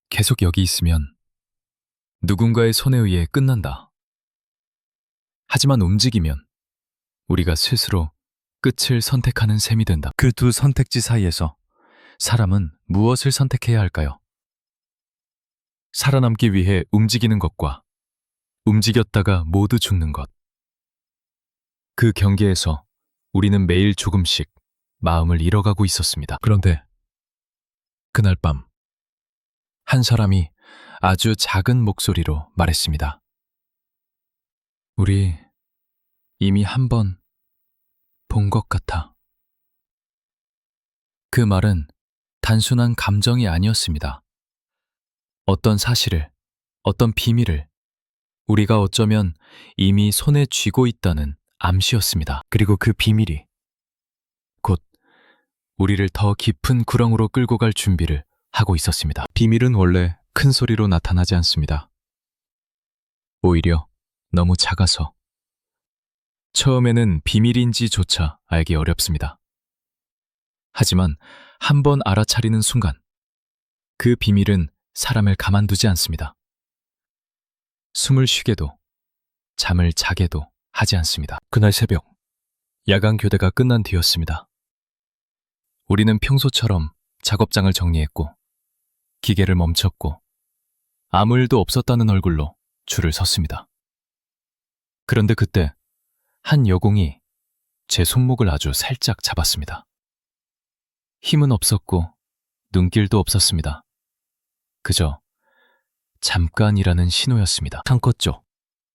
계속 여기 있으면 누군가의 손에 의해 끝난다. 하지만 움직이면 우리가 스스로 끝을 선택하는 셈이 된다. 그 두 선택지 사이에서 사람은 무엇을 선택해야 할까요? 살아남기 위해 움직이는 것과 움직였다가 모두 죽는 것. 그 경계에서 우리는 매일 조금씩 마음을 잃어가고 있었습니다. 그런데 그날 밤, 한 사람이 아주 작은 목소리로 말했습니다. 우리 이미 한 번 본 것 같아. 그 말은 단순한 감정이 아니었습니다. 어떤 사실을, 어떤 비밀을 우리가 어쩌면 이미 손에 쥐고 있다는 암시였습니다. 그리고 그 비밀이 곧 우리를 더 깊은 구렁으로 끌고 갈 준비를 하고 있었습니다. 비밀은 원래 큰 소리로 나타나지 않습니다. 오히려 너무 작아서 처음에는 비밀인지조차 알기 어렵습니다. 하지만 한 번 알아차리는 순간 그 비밀은 사람을 가만두지 않습니다. 숨을 쉬게도 잠을 자게도 하지 않습니다. 그날 새벽, 야간 교대가 끝난 뒤였습니다. 우리는 평소처럼 작업장을 정리했고 기계를 멈췄고 아무 일도 없었다는 얼굴로 줄을 섰습니다. 그런데 그때 한 여공이 제 손목을 아주 살짝 잡았습니다. 힘은 없었고 눈길도 없었습니다. 그저 잠깐이라는 신호였습니다. 창고 쪽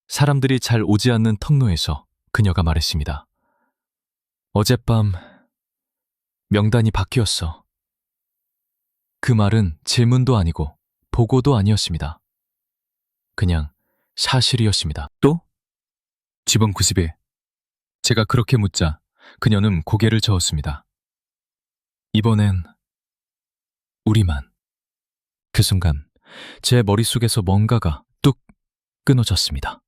사람들이 잘 오지 않는 통로에서 그녀가 말했습니다. 어젯밤 명단이 바뀌었어. 그 말은 질문도 아니고 보고도 아니었습니다. 그냥 사실이었습니다. 또? 지번 90일. 제가 그렇게 묻자 그녀는 고개를 저었습니다. 이번엔 우리만. 그 순간 제 머릿속에서 뭔가가 뚝 끊어졌습니다.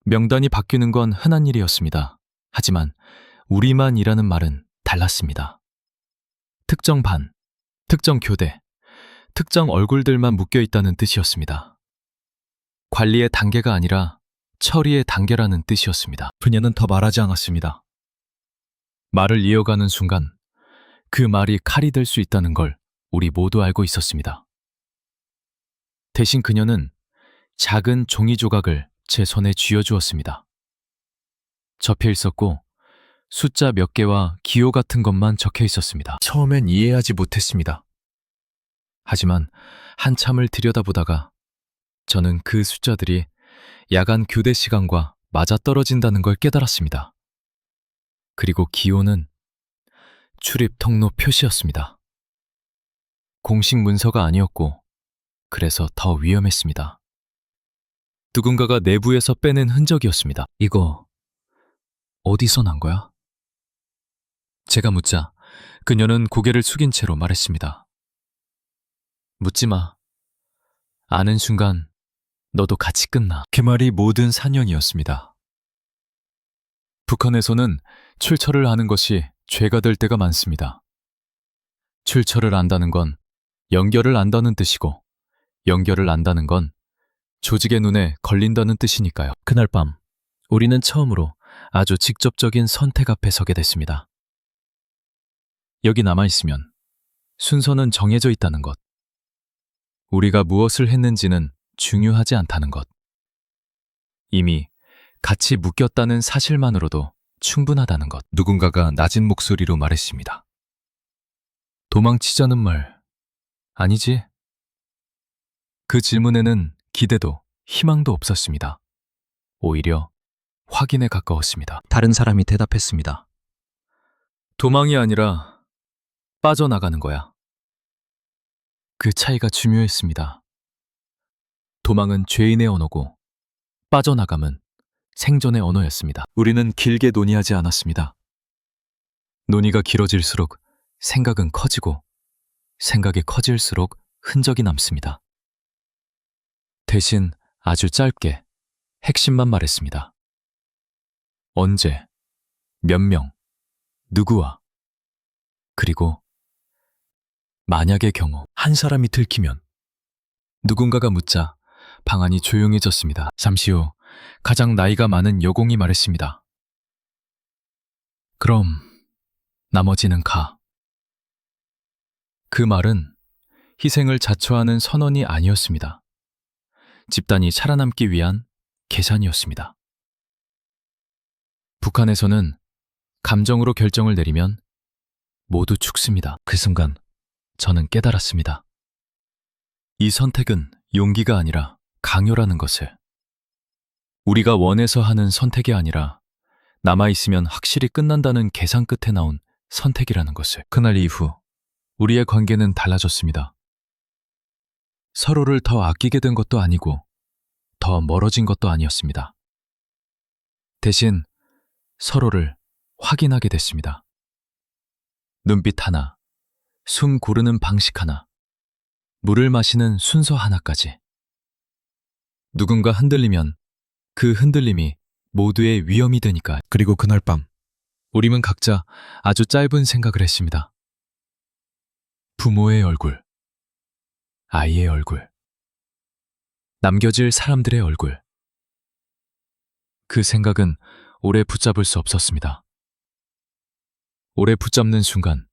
명단이 바뀌는 건 흔한 일이었습니다. 하지만 우리만이라는 말은 달랐습니다. 특정 반, 특정 교대, 특정 얼굴들만 묶여 있다는 뜻이었습니다. 관리의 단계가 아니라 처리의 단계라는 뜻이었습니다. 그녀는 더 말하지 않았습니다. 말을 이어가는 순간 그 말이 칼이 될 수 있다는 걸 우리 모두 알고 있었습니다. 대신 그녀는 작은 종이 조각을 제 손에 쥐어주었습니다. 접혀 있었고 숫자 몇 개와 기호 같은 것만 적혀 있었습니다. 처음엔 이해하지 못했습니다. 하지만 한참을 들여다보다가 저는 그 숫자들이 야간 교대 시간과 맞아떨어진다는 걸 깨달았습니다. 그리고 기호는 출입 통로 표시였습니다. 공식 문서가 아니었고 그래서 더 위험했습니다. 누군가가 내부에서 빼낸 흔적이었습니다. 이거 어디서 난 거야? 제가 묻자 그녀는 고개를 숙인 채로 말했습니다. 묻지 마. 아는 순간 너도 같이 끝나. 그 말이 모든 사연이었습니다. 북한에서는 출처를 아는 것이 죄가 될 때가 많습니다. 출처를 안다는 건 연결을 안다는 뜻이고 연결을 안다는 건 조직의 눈에 걸린다는 뜻이니까요. 그날 밤 우리는 처음으로 아주 직접적인 선택 앞에 서게 됐습니다. 여기 남아있으면 순서는 정해져 있다는 것. 우리가 무엇을 했는지는 중요하지 않다는 것. 이미 같이 묶였다는 사실만으로도 충분하다는 것. 누군가가 낮은 목소리로 말했습니다. 도망치자는 말 아니지? 그 질문에는 기대도 희망도 없었습니다. 오히려 확인에 가까웠습니다. 다른 사람이 대답했습니다. 도망이 아니라 빠져나가는 거야. 그 차이가 중요했습니다. 도망은 죄인의 언어고 빠져나감은 생존의 언어였습니다. 우리는 길게 논의하지 않았습니다. 논의가 길어질수록 생각은 커지고 생각이 커질수록 흔적이 남습니다. 대신 아주 짧게 핵심만 말했습니다. 언제, 몇 명, 누구와, 그리고 만약의 경우 한 사람이 들키면 누군가가 묻자 방안이 조용해졌습니다. 잠시 후 가장 나이가 많은 여공이 말했습니다. 그럼 나머지는 가. 그 말은 희생을 자초하는 선언이 아니었습니다. 집단이 살아남기 위한 계산이었습니다. 북한에서는 감정으로 결정을 내리면 모두 죽습니다. 그 순간 저는 깨달았습니다. 이 선택은 용기가 아니라 강요라는 것을. 우리가 원해서 하는 선택이 아니라 남아있으면 확실히 끝난다는 계산 끝에 나온 선택이라는 것을. 그날 이후 우리의 관계는 달라졌습니다. 서로를 더 아끼게 된 것도 아니고 더 멀어진 것도 아니었습니다. 대신 서로를 확인하게 됐습니다. 눈빛 하나, 숨 고르는 방식 하나, 물을 마시는 순서 하나까지. 누군가 흔들리면 그 흔들림이 모두의 위험이 되니까. 그리고 그날 밤 우리는 각자 아주 짧은 생각을 했습니다. 부모의 얼굴, 아이의 얼굴, 남겨질 사람들의 얼굴. 그 생각은 오래 붙잡을 수 없었습니다. 오래 붙잡는 순간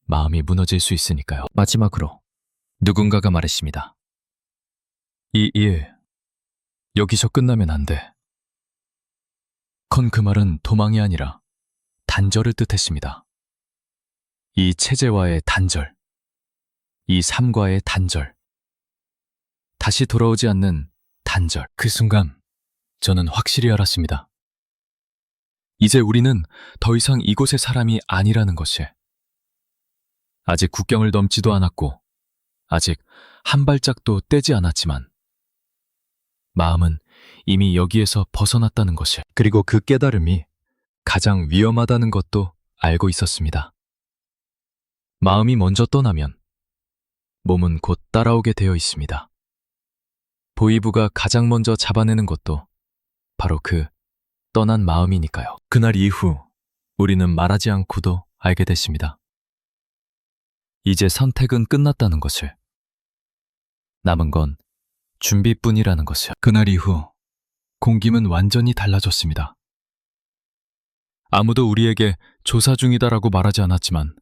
마음이 무너질 수 있으니까요. 마지막으로 누군가가 말했습니다. 이 일, 여기서 끝나면 안 돼. 그 말은 도망이 아니라 단절을 뜻했습니다. 이 체제와의 단절, 이 삶과의 단절, 다시 돌아오지 않는 단절. 그 순간 저는 확실히 알았습니다. 이제 우리는 더 이상 이곳의 사람이 아니라는 것을. 아직 국경을 넘지도 않았고 아직 한 발짝도 떼지 않았지만 마음은 이미 여기에서 벗어났다는 것을. 그리고 그 깨달음이 가장 위험하다는 것도 알고 있었습니다. 마음이 먼저 떠나면 몸은 곧 따라오게 되어 있습니다. 보이부가 가장 먼저 잡아내는 것도 바로 그 떠난 마음이니까요. 그날 이후 우리는 말하지 않고도 알게 됐습니다. 이제 선택은 끝났다는 것을. 남은 건 준비뿐이라는 것을. 그날 이후 공김은 완전히 달라졌습니다. 아무도 우리에게 조사 중이다라고 말하지 않았지만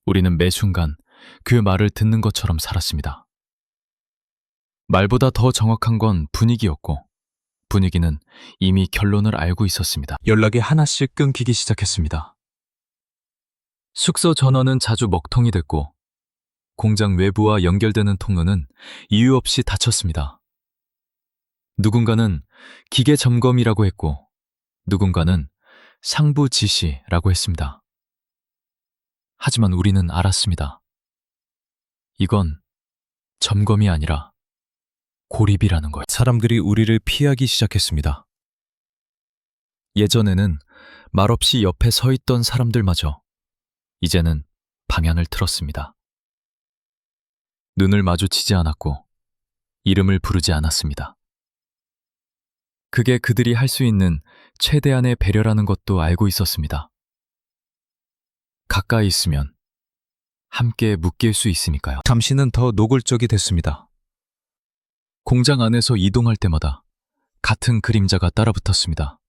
우리는 매 순간 그 말을 듣는 것처럼 살았습니다. 말보다 더 정확한 건 분위기였고 분위기는 이미 결론을 알고 있었습니다. 연락이 하나씩 끊기기 시작했습니다. 숙소 전원은 자주 먹통이 됐고 공장 외부와 연결되는 통로는 이유 없이 닫혔습니다. 누군가는 기계 점검이라고 했고 누군가는 상부 지시라고 했습니다. 하지만 우리는 알았습니다. 이건 점검이 아니라 고립이라는 걸. 사람들이 우리를 피하기 시작했습니다. 예전에는 말없이 옆에 서 있던 사람들마저 이제는 방향을 틀었습니다. 눈을 마주치지 않았고 이름을 부르지 않았습니다. 그게 그들이 할 수 있는 최대한의 배려라는 것도 알고 있었습니다. 가까이 있으면 함께 묶일 수 있으니까요. 잠시는 더 노골적이 됐습니다. 공장 안에서 이동할 때마다 같은 그림자가 따라붙었습니다.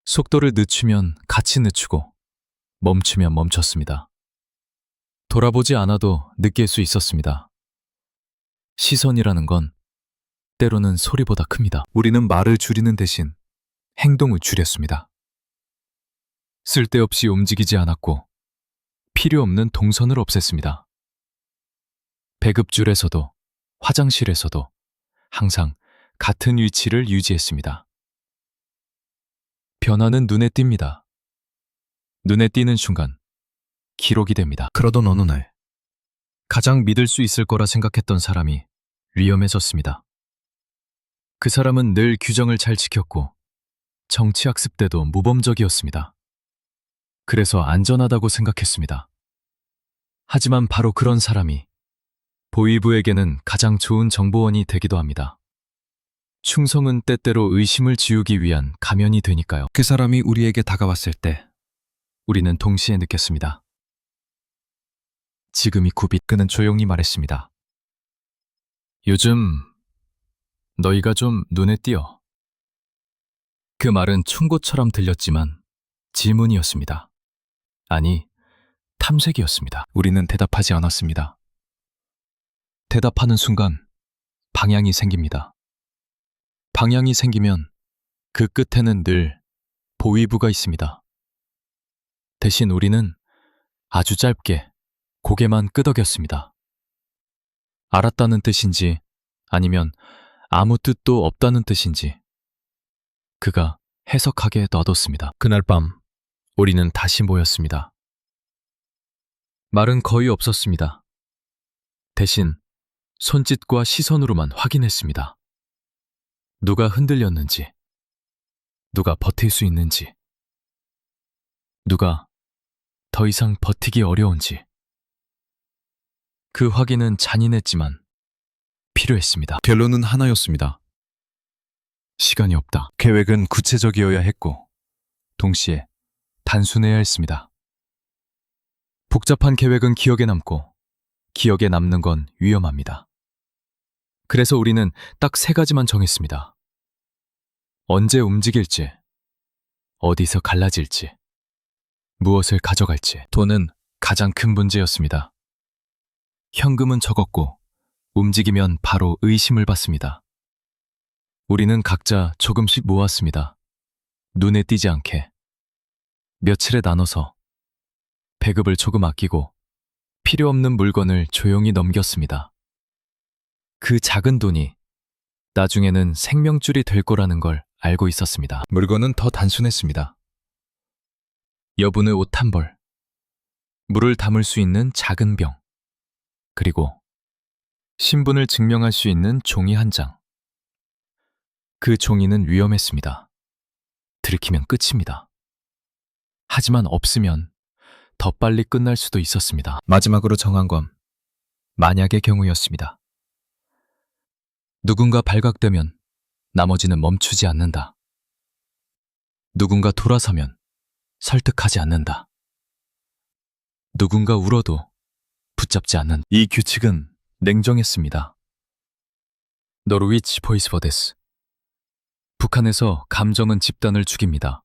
속도를 늦추면 같이 늦추고 멈추면 멈췄습니다. 돌아보지 않아도 느낄 수 있었습니다. 시선이라는 건 때로는 소리보다 큽니다. 우리는 말을 줄이는 대신 행동을 줄였습니다. 쓸데없이 움직이지 않았고 필요 없는 동선을 없앴습니다. 배급줄에서도 화장실에서도 항상 같은 위치를 유지했습니다. 변화는 눈에 띕니다. 눈에 띄는 순간 기록이 됩니다. 그러던 어느 날 가장 믿을 수 있을 거라 생각했던 사람이 위험해졌습니다. 그 사람은 늘 규정을 잘 지켰고 정치학습 때도 모범적이었습니다. 그래서 안전하다고 생각했습니다. 하지만 바로 그런 사람이 보위부에게는 가장 좋은 정보원이 되기도 합니다. 충성은 때때로 의심을 지우기 위한 가면이 되니까요. 그 사람이 우리에게 다가왔을 때 우리는 동시에 느꼈습니다. 지금이 굽이. 그는 조용히 말했습니다. 요즘 너희가 좀 눈에 띄어. 그 말은 충고처럼 들렸지만 질문이었습니다. 아니, 탐색이었습니다. 우리는 대답하지 않았습니다. 대답하는 순간 방향이 생깁니다. 방향이 생기면 그 끝에는 늘 보위부가 있습니다. 대신 우리는 아주 짧게 고개만 끄덕였습니다. 알았다는 뜻인지 아니면 아무 뜻도 없다는 뜻인지 그가 해석하게 놔뒀습니다. 그날 밤 우리는 다시 모였습니다. 말은 거의 없었습니다. 대신 손짓과 시선으로만 확인했습니다. 누가 흔들렸는지, 누가 버틸 수 있는지, 누가 더 이상 버티기 어려운지. 그 확인은 잔인했지만 필요했습니다. 결론은 하나였습니다. 시간이 없다. 계획은 구체적이어야 했고 동시에 단순해야 했습니다. 복잡한 계획은 기억에 남고 기억에 남는 건 위험합니다. 그래서 우리는 딱 3가지만 정했습니다. 언제 움직일지, 어디서 갈라질지, 무엇을 가져갈지. 돈은 가장 큰 문제였습니다. 현금은 적었고 움직이면 바로 의심을 받습니다. 우리는 각자 조금씩 모았습니다. 눈에 띄지 않게. 며칠에 나눠서 배급을 조금 아끼고 필요 없는 물건을 조용히 넘겼습니다. 그 작은 돈이 나중에는 생명줄이 될 거라는 걸 알고 있었습니다. 물건은 더 단순했습니다. 여분의 옷 한 벌, 물을 담을 수 있는 작은 병, 그리고 신분을 증명할 수 있는 종이 한 장. 그 종이는 위험했습니다. 들키면 끝입니다. 하지만 없으면 더 빨리 끝날 수도 있었습니다. 마지막으로 정한 건 만약의 경우였습니다. 누군가 발각되면 나머지는 멈추지 않는다. 누군가 돌아서면 설득하지 않는다. 누군가 울어도 붙잡지 않는다. 이 규칙은 냉정했습니다. 노르위치 보이스버데스. 북한에서 감정은 집단을 죽입니다.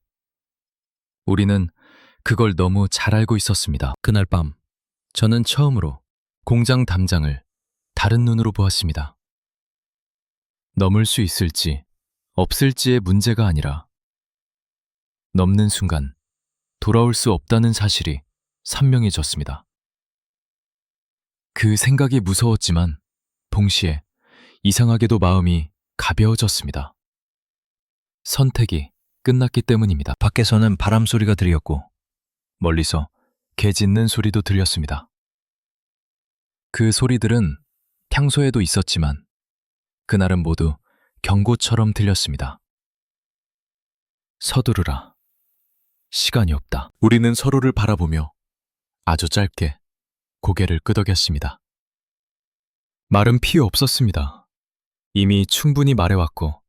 우리는 그걸 너무 잘 알고 있었습니다. 그날 밤 저는 처음으로 공장 담장을 다른 눈으로 보았습니다. 넘을 수 있을지 없을지의 문제가 아니라 넘는 순간 돌아올 수 없다는 사실이 선명해졌습니다. 그 생각이 무서웠지만 동시에 이상하게도 마음이 가벼워졌습니다. 선택이 끝났기 때문입니다. 밖에서는 바람 소리가 들렸고 멀리서 개 짖는 소리도 들렸습니다. 그 소리들은 평소에도 있었지만 그날은 모두 경고처럼 들렸습니다. 서두르라. 시간이 없다. 우리는 서로를 바라보며 아주 짧게 고개를 끄덕였습니다. 말은 필요 없었습니다. 이미 충분히 말해왔고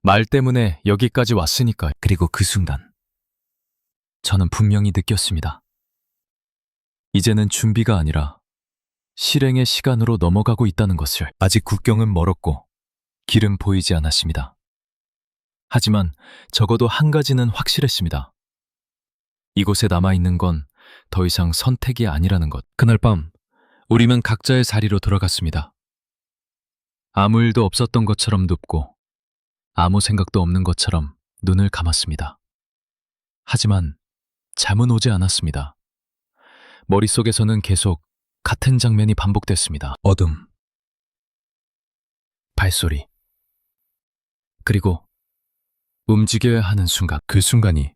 말 때문에 여기까지 왔으니까요. 그리고 그 순간 저는 분명히 느꼈습니다. 이제는 준비가 아니라 실행의 시간으로 넘어가고 있다는 것을. 아직 국경은 멀었고 길은 보이지 않았습니다. 하지만 적어도 한 가지는 확실했습니다. 이곳에 남아있는 건 더 이상 선택이 아니라는 것. 그날 밤 우리는 각자의 자리로 돌아갔습니다. 아무 일도 없었던 것처럼 눕고 아무 생각도 없는 것처럼 눈을 감았습니다. 하지만 잠은 오지 않았습니다. 머릿속에서는 계속 같은 장면이 반복됐습니다. 어둠, 발소리, 그리고 움직여야 하는 순간. 그 순간이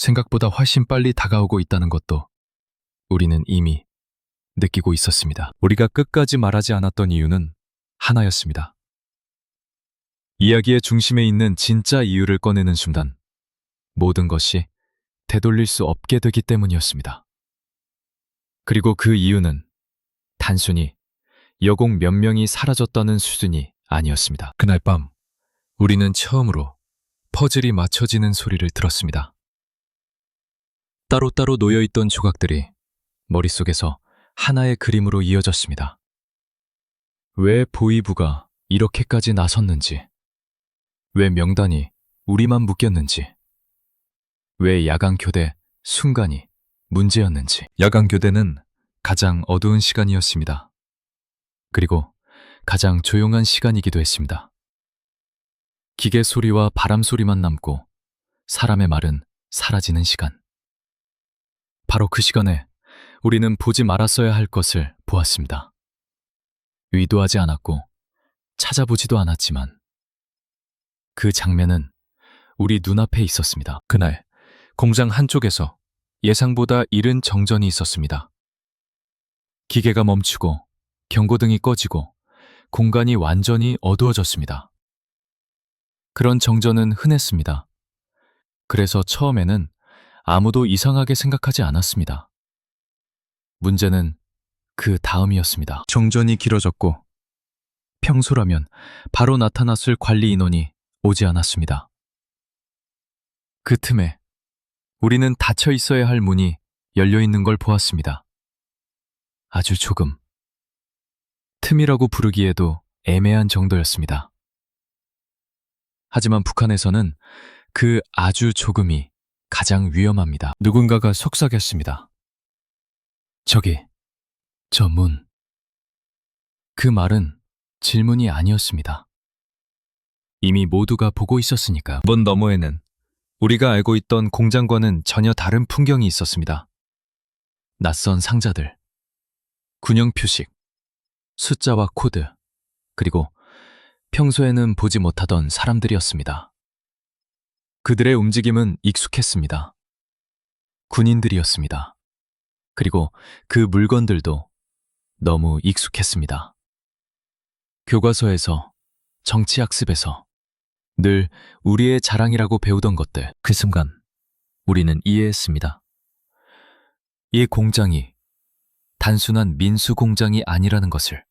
생각보다 훨씬 빨리 다가오고 있다는 것도 우리는 이미 느끼고 있었습니다. 우리가 끝까지 말하지 않았던 이유는 하나였습니다. 이야기의 중심에 있는 진짜 이유를 꺼내는 순간 모든 것이 되돌릴 수 없게 되기 때문이었습니다. 그리고 그 이유는 단순히 여공 몇 명이 사라졌다는 수준이 아니었습니다. 그날 밤 우리는 처음으로 퍼즐이 맞춰지는 소리를 들었습니다. 따로따로 놓여있던 조각들이 머릿속에서 하나의 그림으로 이어졌습니다. 왜 보위부가 이렇게까지 나섰는지, 왜 명단이 우리만 묶였는지, 왜 야간교대 순간이 문제였는지. 야간교대는 가장 어두운 시간이었습니다. 그리고 가장 조용한 시간이기도 했습니다. 기계 소리와 바람 소리만 남고 사람의 말은 사라지는 시간. 바로 그 시간에 우리는 보지 말았어야 할 것을 보았습니다. 의도하지 않았고 찾아보지도 않았지만 그 장면은 우리 눈앞에 있었습니다. 그날 공장 한쪽에서 예상보다 이른 정전이 있었습니다. 기계가 멈추고 경고등이 꺼지고 공간이 완전히 어두워졌습니다. 그런 정전은 흔했습니다. 그래서 처음에는 아무도 이상하게 생각하지 않았습니다. 문제는 그 다음이었습니다. 정전이 길어졌고 평소라면 바로 나타났을 관리 인원이 오지 않았습니다. 그 틈에 우리는 닫혀 있어야 할 문이 열려 있는 걸 보았습니다. 아주 조금. 틈이라고 부르기에도 애매한 정도였습니다. 하지만 북한에서는 그 아주 조금이 가장 위험합니다. 누군가가 속삭였습니다. 저기, 저 문. 그 말은 질문이 아니었습니다. 이미 모두가 보고 있었으니까요. 문 너머에는 우리가 알고 있던 공장과는 전혀 다른 풍경이 있었습니다. 낯선 상자들, 군용 표식, 숫자와 코드, 그리고 평소에는 보지 못하던 사람들이었습니다. 그들의 움직임은 익숙했습니다. 군인들이었습니다. 그리고 그 물건들도 너무 익숙했습니다. 교과서에서, 정치학습에서 늘 우리의 자랑이라고 배우던 것들. 그 순간 우리는 이해했습니다. 이 공장이 단순한 민수 공장이 아니라는 것을.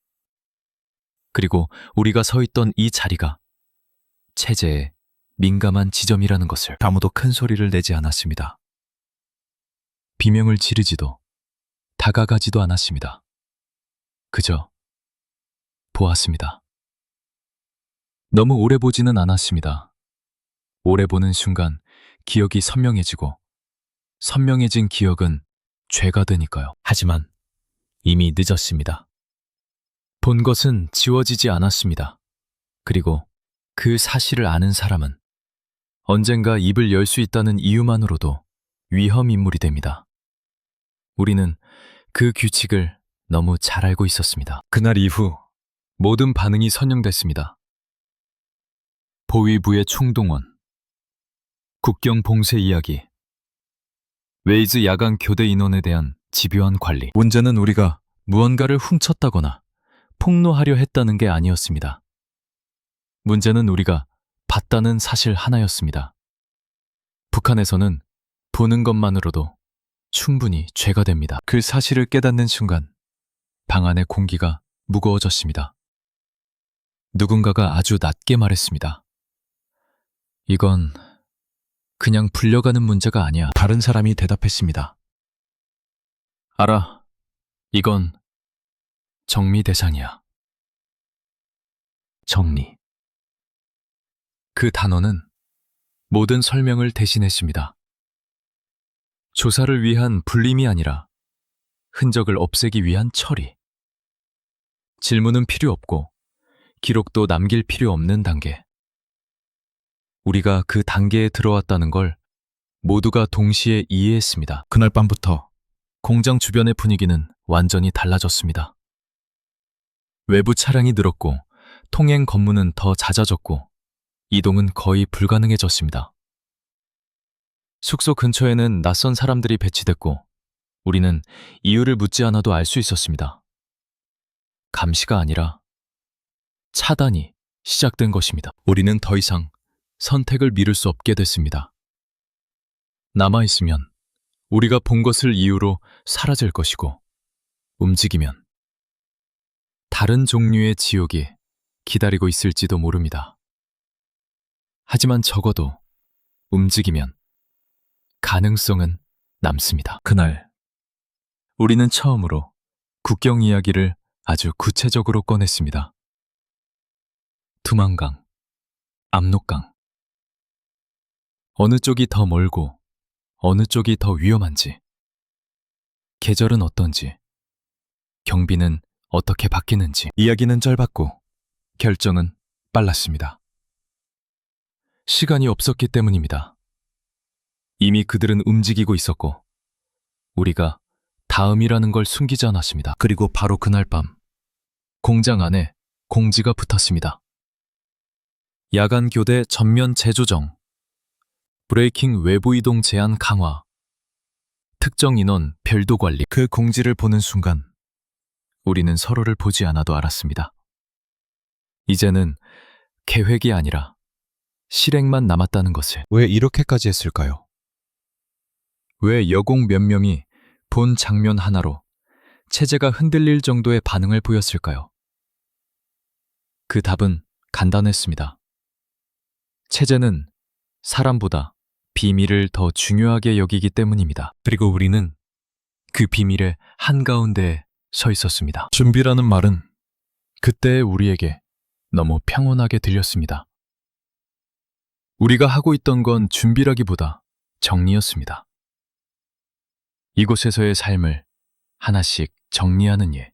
그리고 우리가 서 있던 이 자리가 체제에 민감한 지점이라는 것을. 아무도 큰 소리를 내지 않았습니다. 비명을 지르지도 다가가지도 않았습니다. 그저 보았습니다. 너무 오래 보지는 않았습니다. 오래 보는 순간 기억이 선명해지고 선명해진 기억은 죄가 되니까요. 하지만 이미 늦었습니다. 본 것은 지워지지 않았습니다. 그리고 그 사실을 아는 사람은 언젠가 입을 열 수 있다는 이유만으로도 위험 인물이 됩니다. 우리는 그 규칙을 너무 잘 알고 있었습니다. 그날 이후 모든 반응이 선영됐습니다. 보위부의 총동원, 국경 봉쇄 이야기, 웨이즈 야간 교대 인원에 대한 집요한 관리. 문제는 우리가 무언가를 훔쳤다거나 폭로하려 했다는 게 아니었습니다. 문제는 우리가 봤다는 사실 하나였습니다. 북한에서는 보는 것만으로도 충분히 죄가 됩니다. 그 사실을 깨닫는 순간 방 안의 공기가 무거워졌습니다. 누군가가 아주 낮게 말했습니다. 이건 그냥 불려가는 문제가 아니야. 다른 사람이 대답했습니다. 알아. 이건 정리 대상이야. 정리. 그 단어는 모든 설명을 대신했습니다. 조사를 위한 불림이 아니라 흔적을 없애기 위한 처리. 질문은 필요 없고 기록도 남길 필요 없는 단계. 우리가 그 단계에 들어왔다는 걸 모두가 동시에 이해했습니다. 그날 밤부터 공장 주변의 분위기는 완전히 달라졌습니다. 외부 차량이 늘었고 통행 검문은 더 잦아졌고 이동은 거의 불가능해졌습니다. 숙소 근처에는 낯선 사람들이 배치됐고 우리는 이유를 묻지 않아도 알 수 있었습니다. 감시가 아니라 차단이 시작된 것입니다. 우리는 더 이상 선택을 미룰 수 없게 됐습니다. 남아있으면 우리가 본 것을 이유로 사라질 것이고 움직이면 다른 종류의 지옥이 기다리고 있을지도 모릅니다. 하지만 적어도 움직이면 가능성은 남습니다. 그날 우리는 처음으로 국경 이야기를 아주 구체적으로 꺼냈습니다. 두만강, 압록강. 어느 쪽이 더 멀고 어느 쪽이 더 위험한지, 계절은 어떤지, 경비는 어떻게 바뀌는지. 이야기는 짧았고 결정은 빨랐습니다. 시간이 없었기 때문입니다. 이미 그들은 움직이고 있었고 우리가 다음이라는 걸 숨기지 않았습니다. 그리고 바로 그날 밤 공장 안에 공지가 붙었습니다. 야간 교대 전면 재조정, 브레이킹 외부 이동 제한 강화, 특정 인원 별도 관리. 그 공지를 보는 순간 우리는 서로를 보지 않아도 알았습니다. 이제는 계획이 아니라 실행만 남았다는 것을. 왜 이렇게까지 했을까요? 왜 여공 몇 명이 본 장면 하나로 체제가 흔들릴 정도의 반응을 보였을까요? 그 답은 간단했습니다. 체제는 사람보다 비밀을 더 중요하게 여기기 때문입니다. 그리고 우리는 그 비밀의 한가운데에 서 있었습니다. 준비라는 말은 그때의 우리에게 너무 평온하게 들렸습니다. 우리가 하고 있던 건 준비라기보다 정리였습니다. 이곳에서의 삶을 하나씩 정리하는 일.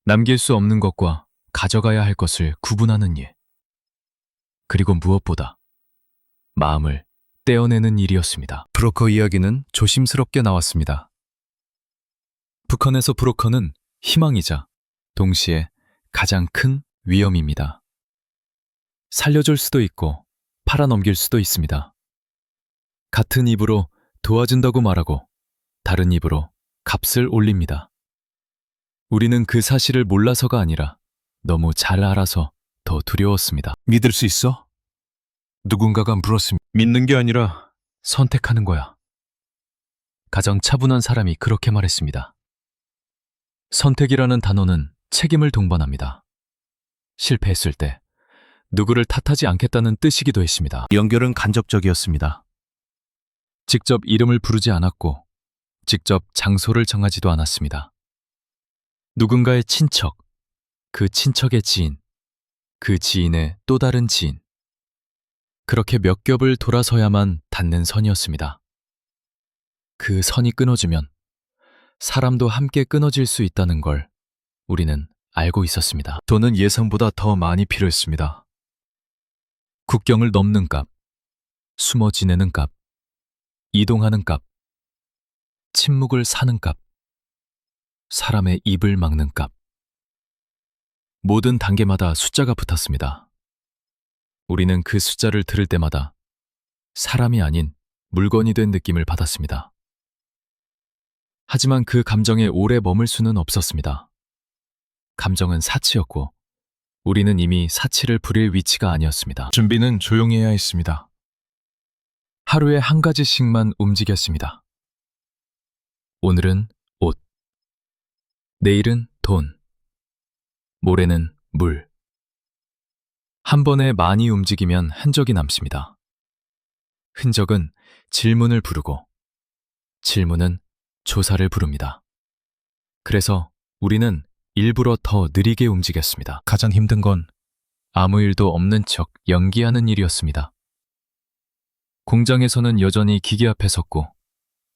남길 수 없는 것과 가져가야 할 것을 구분하는 일. 그리고 무엇보다 마음을 떼어내는 일이었습니다. 브로커 이야기는 조심스럽게 나왔습니다. 북한에서 브로커는 희망이자 동시에 가장 큰 위험입니다. 살려줄 수도 있고 팔아넘길 수도 있습니다. 같은 입으로 도와준다고 말하고 다른 입으로 값을 올립니다. 우리는 그 사실을 몰라서가 아니라 너무 잘 알아서 더 두려웠습니다. 믿을 수 있어? 누군가가 물었습니다. 믿는 게 아니라 선택하는 거야. 가장 차분한 사람이 그렇게 말했습니다. 선택이라는 단어는 책임을 동반합니다. 실패했을 때 누구를 탓하지 않겠다는 뜻이기도 했습니다. 연결은 간접적이었습니다. 직접 이름을 부르지 않았고 직접 장소를 정하지도 않았습니다. 누군가의 친척, 그 친척의 지인, 그 지인의 또 다른 지인. 그렇게 몇 겹을 돌아서야만 닿는 선이었습니다. 그 선이 끊어지면 사람도 함께 끊어질 수 있다는 걸 우리는 알고 있었습니다. 돈은 예상보다 더 많이 필요했습니다. 국경을 넘는 값, 숨어 지내는 값, 이동하는 값, 침묵을 사는 값, 사람의 입을 막는 값. 모든 단계마다 숫자가 붙었습니다. 우리는 그 숫자를 들을 때마다 사람이 아닌 물건이 된 느낌을 받았습니다. 하지만 그 감정에 오래 머물 수는 없었습니다. 감정은 사치였고 우리는 이미 사치를 부릴 위치가 아니었습니다. 준비는 조용히 해야 했습니다. 하루에 한 가지씩만 움직였습니다. 오늘은 옷, 내일은 돈, 모레는 물. 한 번에 많이 움직이면 흔적이 남습니다. 흔적은 질문을 부르고 질문은 조사를 부릅니다. 그래서 우리는 일부러 더 느리게 움직였습니다. 가장 힘든 건 아무 일도 없는 척 연기하는 일이었습니다. 공장에서는 여전히 기계 앞에 섰고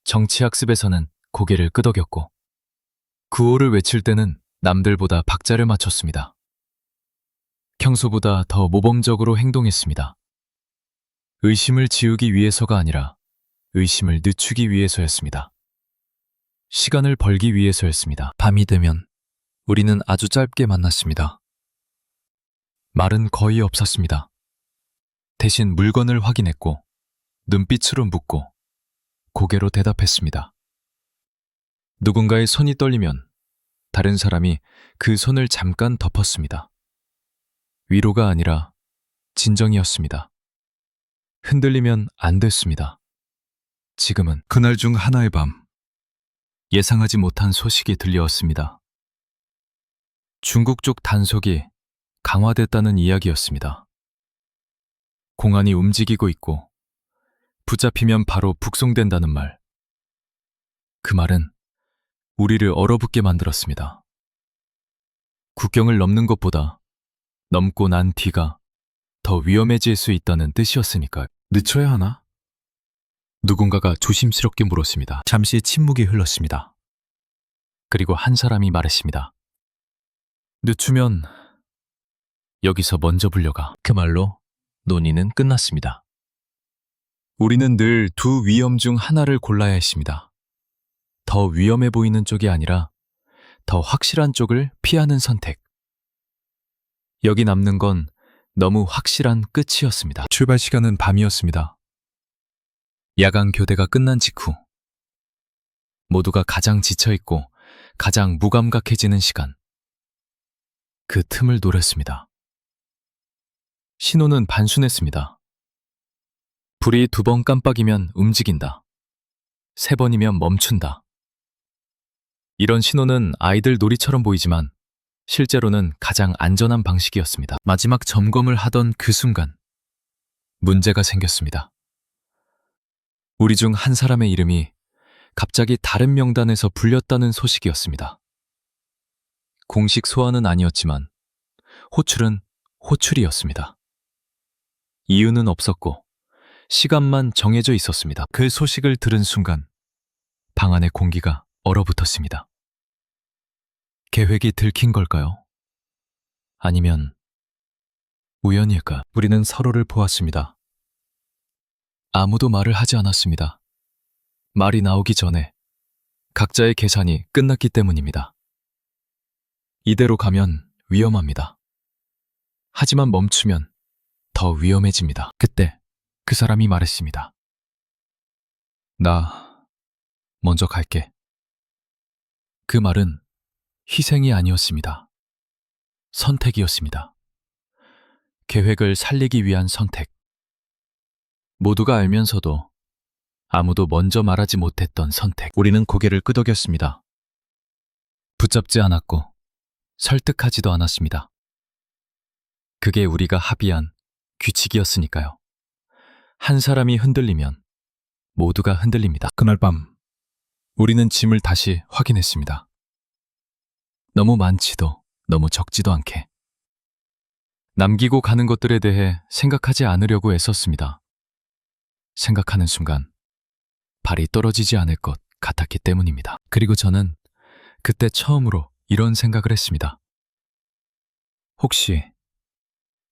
정치학습에서는 고개를 끄덕였고 구호를 외칠 때는 남들보다 박자를 맞췄습니다. 평소보다 더 모범적으로 행동했습니다. 의심을 지우기 위해서가 아니라 의심을 늦추기 위해서였습니다. 시간을 벌기 위해서였습니다. 밤이 되면 우리는 아주 짧게 만났습니다. 말은 거의 없었습니다. 대신 물건을 확인했고 눈빛으로 묻고 고개로 대답했습니다. 누군가의 손이 떨리면 다른 사람이 그 손을 잠깐 덮었습니다. 위로가 아니라 진정이었습니다. 흔들리면 안 됐습니다. 지금은 그날 중 하나의 밤 예상하지 못한 소식이 들려왔습니다. 중국 쪽 단속이 강화됐다는 이야기였습니다. 공안이 움직이고 있고 붙잡히면 바로 북송된다는 말. 그 말은 우리를 얼어붙게 만들었습니다. 국경을 넘는 것보다 넘고 난 뒤가 더 위험해질 수 있다는 뜻이었으니까요. 늦춰야 하나? 누군가가 조심스럽게 물었습니다. 잠시 침묵이 흘렀습니다. 그리고 한 사람이 말했습니다. 늦추면 여기서 먼저 불려가. 그 말로 논의는 끝났습니다. 우리는 늘 두 위험 중 하나를 골라야 했습니다. 더 위험해 보이는 쪽이 아니라 더 확실한 쪽을 피하는 선택. 여기 남는 건 너무 확실한 끝이었습니다. 출발 시간은 밤이었습니다. 야간 교대가 끝난 직후 모두가 가장 지쳐있고 가장 무감각해지는 시간. 그 틈을 노렸습니다. 신호는 단순했습니다. 불이 2번 깜빡이면 움직인다. 3번이면 멈춘다. 이런 신호는 아이들 놀이처럼 보이지만 실제로는 가장 안전한 방식이었습니다. 마지막 점검을 하던 그 순간 문제가 생겼습니다. 우리 중 한 사람의 이름이 갑자기 다른 명단에서 불렸다는 소식이었습니다. 공식 소환은 아니었지만 호출은 호출이었습니다. 이유는 없었고 시간만 정해져 있었습니다. 그 소식을 들은 순간 방 안의 공기가 얼어붙었습니다. 계획이 들킨 걸까요? 아니면 우연일까? 우리는 서로를 보았습니다. 아무도 말을 하지 않았습니다. 말이 나오기 전에 각자의 계산이 끝났기 때문입니다. 이대로 가면 위험합니다. 하지만 멈추면 더 위험해집니다. 그때 그 사람이 말했습니다. 나 먼저 갈게. 그 말은 희생이 아니었습니다. 선택이었습니다. 계획을 살리기 위한 선택. 모두가 알면서도 아무도 먼저 말하지 못했던 선택. 우리는 고개를 끄덕였습니다. 붙잡지 않았고 설득하지도 않았습니다. 그게 우리가 합의한 규칙이었으니까요. 한 사람이 흔들리면 모두가 흔들립니다. 그날 밤 우리는 짐을 다시 확인했습니다. 너무 많지도 너무 적지도 않게. 남기고 가는 것들에 대해 생각하지 않으려고 애썼습니다. 생각하는 순간 발이 떨어지지 않을 것 같았기 때문입니다. 그리고 저는 그때 처음으로 이런 생각을 했습니다. 혹시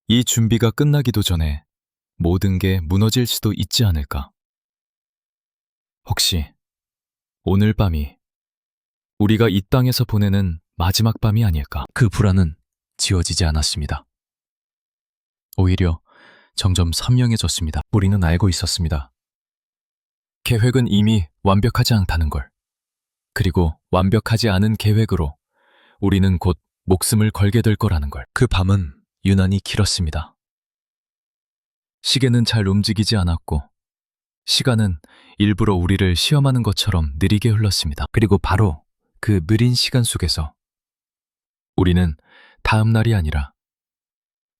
이 준비가 끝나기도 전에 모든 게 무너질 수도 있지 않을까? 혹시 오늘 밤이 우리가 이 땅에서 보내는 마지막 밤이 아닐까? 그 불안은 지워지지 않았습니다. 오히려 점점 선명해졌습니다. 우리는 알고 있었습니다. 계획은 이미 완벽하지 않다는 걸. 그리고 완벽하지 않은 계획으로 우리는 곧 목숨을 걸게 될 거라는 걸. 그 밤은 유난히 길었습니다. 시계는 잘 움직이지 않았고 시간은 일부러 우리를 시험하는 것처럼 느리게 흘렀습니다. 그리고 바로 그 느린 시간 속에서 우리는 다음 날이 아니라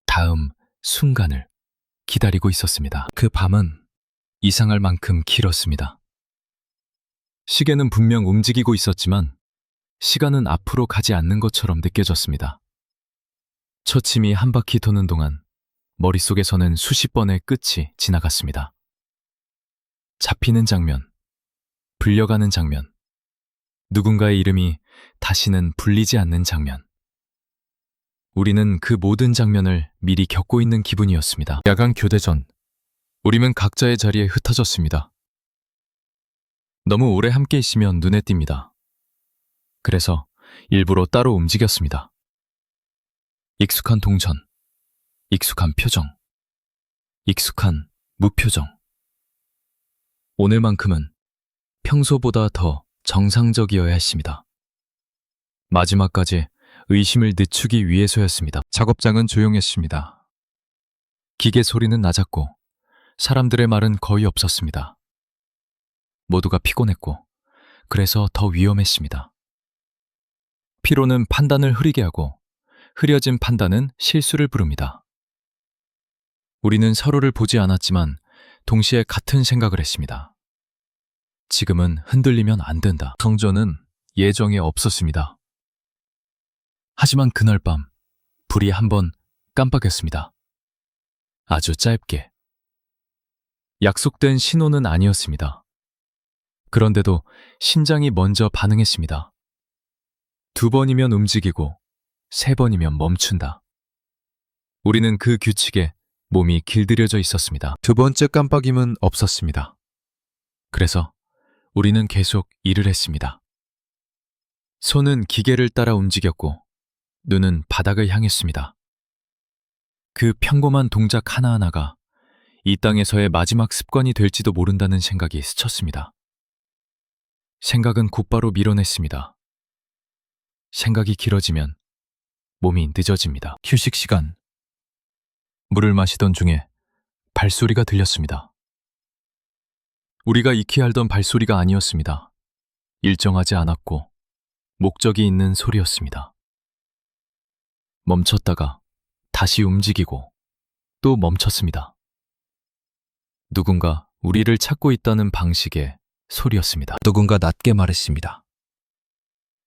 다음 순간을 기다리고 있었습니다. 그 밤은 이상할 만큼 길었습니다. 시계는 분명 움직이고 있었지만 시간은 앞으로 가지 않는 것처럼 느껴졌습니다. 초침이 한 바퀴 도는 동안 머릿속에서는 수십 번의 끝이 지나갔습니다. 잡히는 장면, 불려가는 장면, 누군가의 이름이 다시는 불리지 않는 장면. 우리는 그 모든 장면을 미리 겪고 있는 기분이었습니다. 야간 교대 전, 우리는 각자의 자리에 흩어졌습니다. 너무 오래 함께 있으면 눈에 띕니다. 그래서 일부러 따로 움직였습니다. 익숙한 동선, 익숙한 표정, 익숙한 무표정. 오늘만큼은 평소보다 더 정상적이어야 했습니다. 마지막까지 의심을 늦추기 위해서였습니다. 작업장은 조용했습니다. 기계 소리는 낮았고 사람들의 말은 거의 없었습니다. 모두가 피곤했고 그래서 더 위험했습니다. 피로는 판단을 흐리게 하고 흐려진 판단은 실수를 부릅니다. 우리는 서로를 보지 않았지만 동시에 같은 생각을 했습니다. 지금은 흔들리면 안 된다. 성전은 예정에 없었습니다. 하지만 그날 밤 불이 한번 깜빡였습니다. 아주 짧게. 약속된 신호는 아니었습니다. 그런데도 심장이 먼저 반응했습니다. 2번이면 움직이고 3번이면 멈춘다. 우리는 그 규칙에 몸이 길들여져 있었습니다. 두 번째 깜빡임은 없었습니다. 그래서 우리는 계속 일을 했습니다. 손은 기계를 따라 움직였고 눈은 바닥을 향했습니다. 그 평범한 동작 하나하나가 이 땅에서의 마지막 습관이 될지도 모른다는 생각이 스쳤습니다. 생각은 곧바로 밀어냈습니다. 생각이 길어지면 몸이 늦어집니다. 휴식 시간. 물을 마시던 중에 발소리가 들렸습니다. 우리가 익히 알던 발소리가 아니었습니다. 일정하지 않았고 목적이 있는 소리였습니다. 멈췄다가 다시 움직이고 또 멈췄습니다. 누군가 우리를 찾고 있다는 방식의 소리였습니다. 누군가 낮게 말했습니다.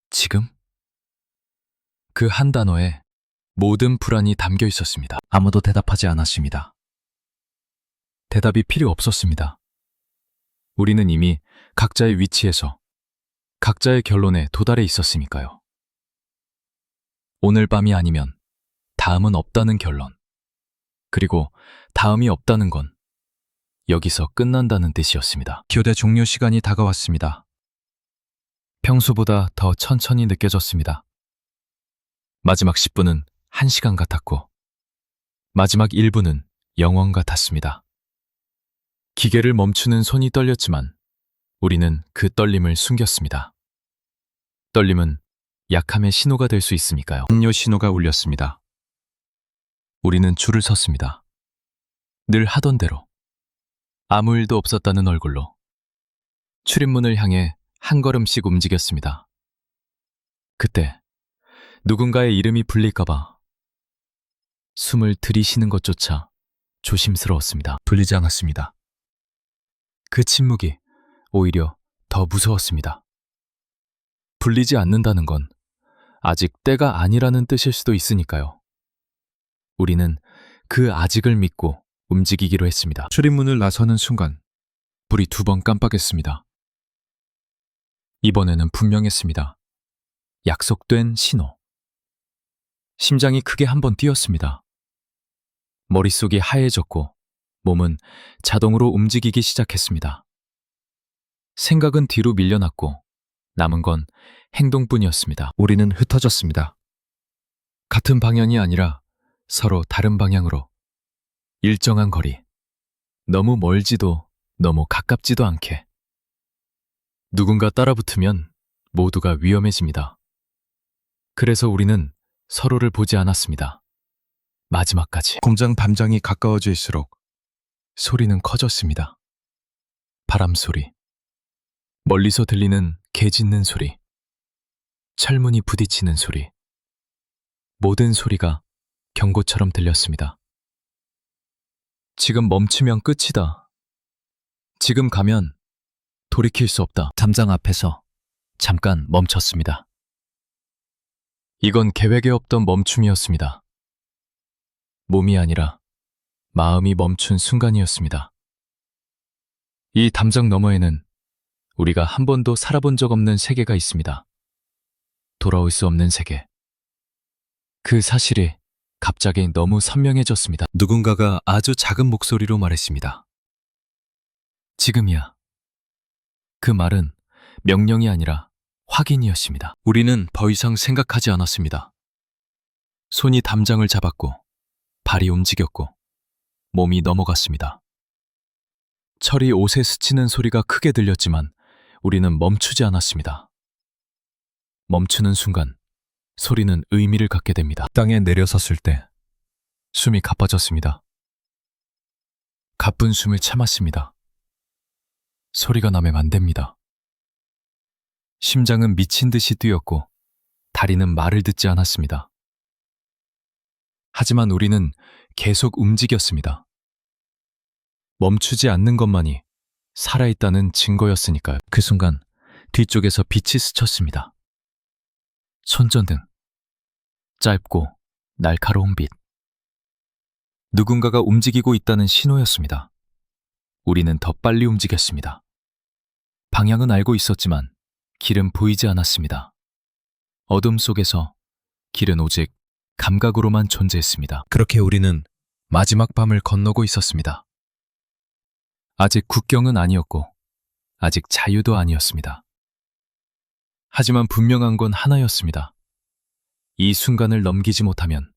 지금? 그 한 단어에 모든 불안이 담겨 있었습니다. 아무도 대답하지 않았습니다. 대답이 필요 없었습니다. 우리는 이미 각자의 위치에서 각자의 결론에 도달해 있었으니까요. 오늘 밤이 아니면 다음은 없다는 결론. 그리고 다음이 없다는 건 여기서 끝난다는 뜻이었습니다. 교대 종료 시간이 다가왔습니다. 평소보다 더 천천히 느껴졌습니다. 마지막 10분은 1시간 같았고 마지막 1분은 영원 같았습니다. 기계를 멈추는 손이 떨렸지만 우리는 그 떨림을 숨겼습니다. 떨림은 약함의 신호가 될 수 있으니까요. 종료 신호가 울렸습니다. 우리는 줄을 섰습니다. 늘 하던 대로 아무 일도 없었다는 얼굴로 출입문을 향해 한 걸음씩 움직였습니다. 그때 누군가의 이름이 불릴까봐 숨을 들이쉬는 것조차 조심스러웠습니다. 불리지 않았습니다. 그 침묵이 오히려 더 무서웠습니다. 불리지 않는다는 건 아직 때가 아니라는 뜻일 수도 있으니까요. 우리는 그 아직을 믿고 움직이기로 했습니다. 출입문을 나서는 순간 불이 2번 깜빡했습니다. 이번에는 분명했습니다. 약속된 신호. 심장이 크게 한번 뛰었습니다. 머릿속이 하얘졌고 몸은 자동으로 움직이기 시작했습니다. 생각은 뒤로 밀려났고 남은 건 행동뿐이었습니다. 우리는 흩어졌습니다. 같은 방향이 아니라 서로 다른 방향으로 일정한 거리. 너무 멀지도 너무 가깝지도 않게. 누군가 따라붙으면 모두가 위험해집니다. 그래서 우리는 서로를 보지 않았습니다. 마지막까지. 공장 밤장이 가까워질수록 소리는 커졌습니다. 바람 소리. 멀리서 들리는 개 짖는 소리. 철문이 부딪히는 소리. 모든 소리가 경고처럼 들렸습니다. 지금 멈추면 끝이다. 지금 가면 돌이킬 수 없다. 담장 앞에서 잠깐 멈췄습니다. 이건 계획에 없던 멈춤이었습니다. 몸이 아니라 마음이 멈춘 순간이었습니다. 이 담장 너머에는 우리가 한 번도 살아본 적 없는 세계가 있습니다. 돌아올 수 없는 세계. 그 사실이 갑자기 너무 선명해졌습니다. 누군가가 아주 작은 목소리로 말했습니다. 지금이야. 그 말은 명령이 아니라 확인이었습니다. 우리는 더 이상 생각하지 않았습니다. 손이 담장을 잡았고 발이 움직였고 몸이 넘어갔습니다. 철이 옷에 스치는 소리가 크게 들렸지만 우리는 멈추지 않았습니다. 멈추는 순간 소리는 의미를 갖게 됩니다. 땅에 내려섰을 때 숨이 가빠졌습니다. 가쁜 숨을 참았습니다. 소리가 나면 안 됩니다. 심장은 미친 듯이 뛰었고 다리는 말을 듣지 않았습니다. 하지만 우리는 계속 움직였습니다. 멈추지 않는 것만이 살아있다는 증거였으니까요. 그 순간 뒤쪽에서 빛이 스쳤습니다. 손전등. 짧고 날카로운 빛. 누군가가 움직이고 있다는 신호였습니다. 우리는 더 빨리 움직였습니다. 방향은 알고 있었지만 길은 보이지 않았습니다. 어둠 속에서 길은 오직 감각으로만 존재했습니다. 그렇게 우리는 마지막 밤을 건너고 있었습니다. 아직 국경은 아니었고 아직 자유도 아니었습니다. 하지만 분명한 건 하나였습니다. 이 순간을 넘기지 못하면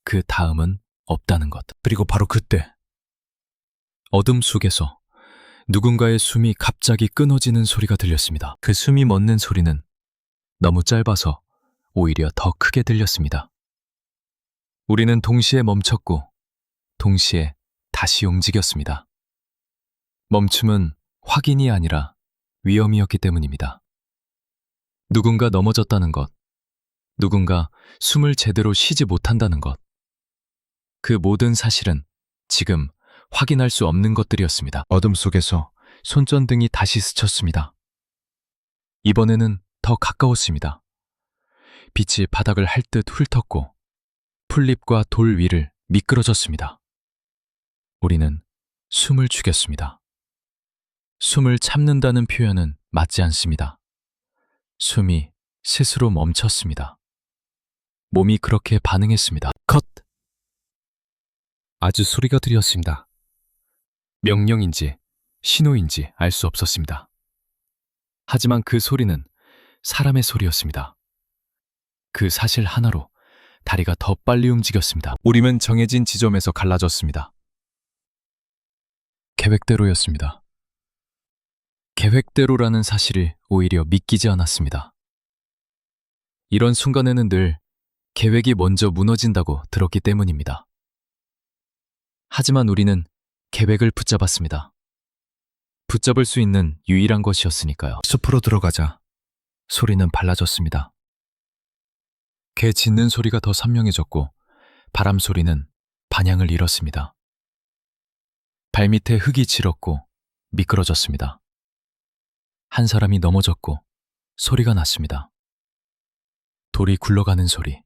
그 다음은 없다는 것. 그리고 바로 그때 어둠 속에서 누군가의 숨이 갑자기 끊어지는 소리가 들렸습니다. 그 숨이 멎는 소리는 너무 짧아서 오히려 더 크게 들렸습니다. 우리는 동시에 멈췄고 동시에 다시 움직였습니다. 멈춤은 확인이 아니라 위험이었기 때문입니다. 누군가 넘어졌다는 것, 누군가 숨을 제대로 쉬지 못한다는 것, 그 모든 사실은 지금 확인할 수 없는 것들이었습니다. 어둠 속에서 손전등이 다시 스쳤습니다. 이번에는 더 가까웠습니다. 빛이 바닥을 할 듯 훑었고 풀잎과 돌 위를 미끄러졌습니다. 우리는 숨을 죽였습니다. 숨을 참는다는 표현은 맞지 않습니다. 숨이 스스로 멈췄습니다. 몸이 그렇게 반응했습니다. 컷! 아주 소리가 들렸습니다. 명령인지 신호인지 알 수 없었습니다. 하지만 그 소리는 사람의 소리였습니다. 그 사실 하나로 다리가 더 빨리 움직였습니다. 우리는 정해진 지점에서 갈라졌습니다. 계획대로였습니다. 계획대로라는 사실을 오히려 믿기지 않았습니다. 이런 순간에는 늘 계획이 먼저 무너진다고 들었기 때문입니다. 하지만 우리는 계획을 붙잡았습니다. 붙잡을 수 있는 유일한 것이었으니까요. 숲으로 들어가자. 소리는 발라졌습니다. 개 짖는 소리가 더 선명해졌고 바람 소리는 반향을 잃었습니다. 발밑에 흙이 질었고 미끄러졌습니다. 한 사람이 넘어졌고 소리가 났습니다. 돌이 굴러가는 소리.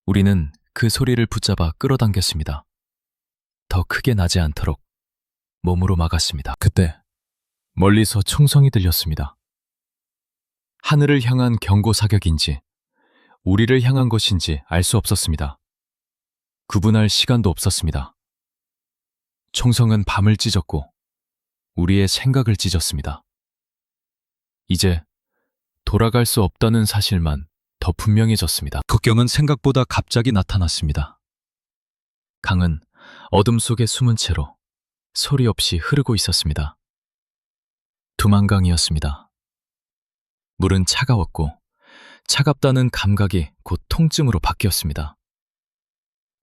우리는 그 소리를 붙잡아 끌어당겼습니다. 더 크게 나지 않도록 몸으로 막았습니다. 그때 멀리서 총성이 들렸습니다. 하늘을 향한 경고 사격인지 우리를 향한 것인지 알 수 없었습니다. 구분할 시간도 없었습니다. 총성은 밤을 찢었고 우리의 생각을 찢었습니다. 이제 돌아갈 수 없다는 사실만 더 분명해졌습니다. 국경은 생각보다 갑자기 나타났습니다. 강은 어둠 속에 숨은 채로 소리 없이 흐르고 있었습니다. 두만강이었습니다. 물은 차가웠고 차갑다는 감각이 곧 통증으로 바뀌었습니다.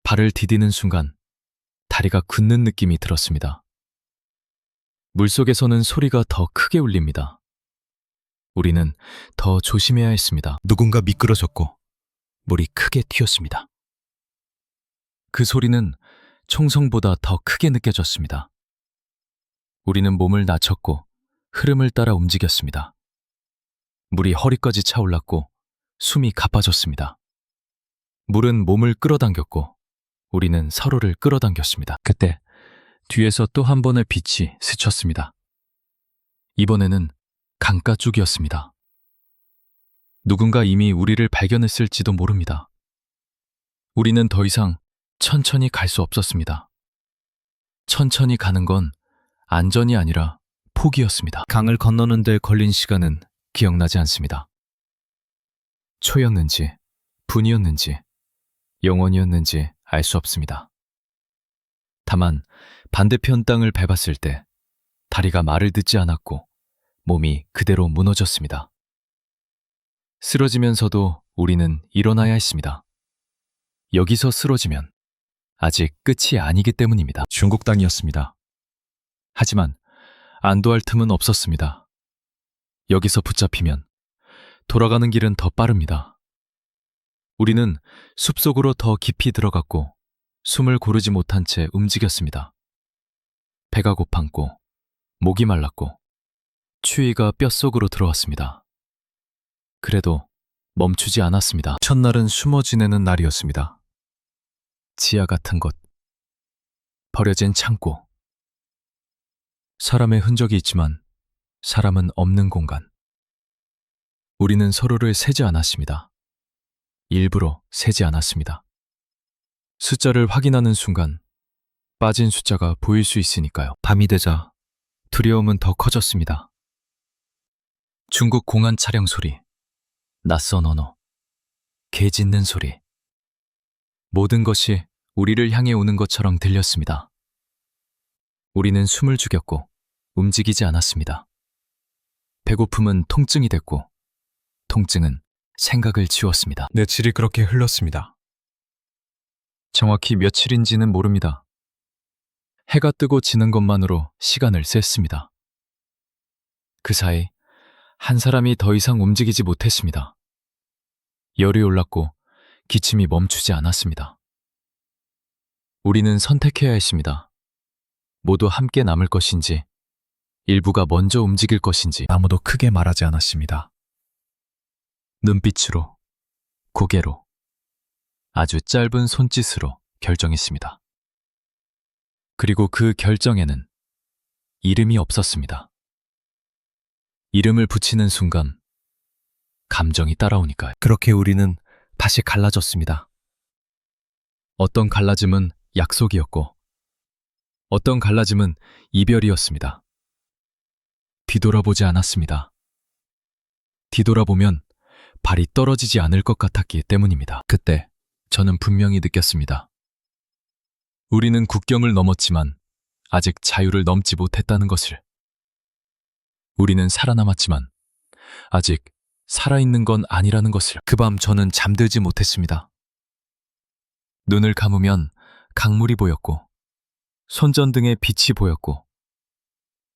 발을 디디는 순간 다리가 굳는 느낌이 들었습니다. 물속에서는 소리가 더 크게 울립니다. 우리는 더 조심해야 했습니다. 누군가 미끄러졌고 물이 크게 튀었습니다. 그 소리는 총성보다 더 크게 느껴졌습니다. 우리는 몸을 낮췄고 흐름을 따라 움직였습니다. 물이 허리까지 차올랐고 숨이 가빠졌습니다. 물은 몸을 끌어당겼고 우리는 서로를 끌어당겼습니다. 그때 뒤에서 또 한 번의 빛이 스쳤습니다. 이번에는 강가 쪽이었습니다. 누군가 이미 우리를 발견했을지도 모릅니다. 우리는 더 이상 천천히 갈 수 없었습니다. 천천히 가는 건 안전이 아니라 포기였습니다. 강을 건너는 데 걸린 시간은 기억나지 않습니다. 초였는지 분이었는지 영원이었는지 알 수 없습니다. 다만 반대편 땅을 밟았을 때 다리가 말을 듣지 않았고 몸이 그대로 무너졌습니다. 쓰러지면서도 우리는 일어나야 했습니다. 여기서 쓰러지면 아직 끝이 아니기 때문입니다. 중국 땅이었습니다. 하지만 안도할 틈은 없었습니다. 여기서 붙잡히면 돌아가는 길은 더 빠릅니다. 우리는 숲속으로 더 깊이 들어갔고 숨을 고르지 못한 채 움직였습니다. 배가 고팠고 목이 말랐고 추위가 뼛속으로 들어왔습니다. 그래도 멈추지 않았습니다. 첫날은 숨어 지내는 날이었습니다. 지하 같은 곳, 버려진 창고, 사람의 흔적이 있지만 사람은 없는 공간. 우리는 서로를 세지 않았습니다. 일부러 세지 않았습니다. 숫자를 확인하는 순간 빠진 숫자가 보일 수 있으니까요. 밤이 되자 두려움은 더 커졌습니다. 중국 공안 차량 소리, 낯선 언어, 개 짖는 소리. 모든 것이 우리를 향해 오는 것처럼 들렸습니다. 우리는 숨을 죽였고 움직이지 않았습니다. 배고픔은 통증이 됐고 통증은 생각을 지웠습니다. 며칠이 그렇게 흘렀습니다. 정확히 며칠인지는 모릅니다. 해가 뜨고 지는 것만으로 시간을 셌습니다. 그 사이 한 사람이 더 이상 움직이지 못했습니다. 열이 올랐고 기침이 멈추지 않았습니다. 우리는 선택해야 했습니다. 모두 함께 남을 것인지, 일부가 먼저 움직일 것인지. 아무도 크게 말하지 않았습니다. 눈빛으로, 고개로, 아주 짧은 손짓으로 결정했습니다. 그리고 그 결정에는 이름이 없었습니다. 이름을 붙이는 순간 감정이 따라오니까요. 그렇게 우리는 다시 갈라졌습니다. 어떤 갈라짐은 약속이었고 어떤 갈라짐은 이별이었습니다. 뒤돌아보지 않았습니다. 뒤돌아보면 발이 떨어지지 않을 것 같았기 때문입니다. 그때 저는 분명히 느꼈습니다. 우리는 국경을 넘었지만 아직 자유를 넘지 못했다는 것을. 우리는 살아남았지만 아직 살아있는 건 아니라는 것을. 그 밤 저는 잠들지 못했습니다. 눈을 감으면 강물이 보였고 손전등에 빛이 보였고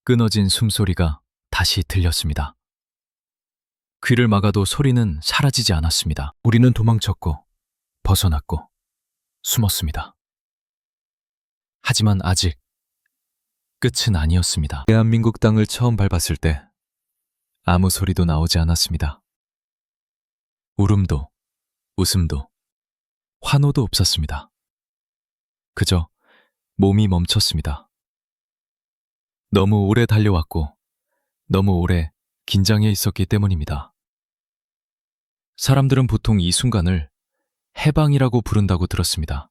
끊어진 숨소리가 다시 들렸습니다. 귀를 막아도 소리는 사라지지 않았습니다. 우리는 도망쳤고 벗어났고 숨었습니다. 하지만 아직 끝은 아니었습니다. 대한민국 땅을 처음 밟았을 때 아무 소리도 나오지 않았습니다. 울음도 웃음도 환호도 없었습니다. 그저 몸이 멈췄습니다. 너무 오래 달려왔고 너무 오래 긴장해 있었기 때문입니다. 사람들은 보통 이 순간을 해방이라고 부른다고 들었습니다.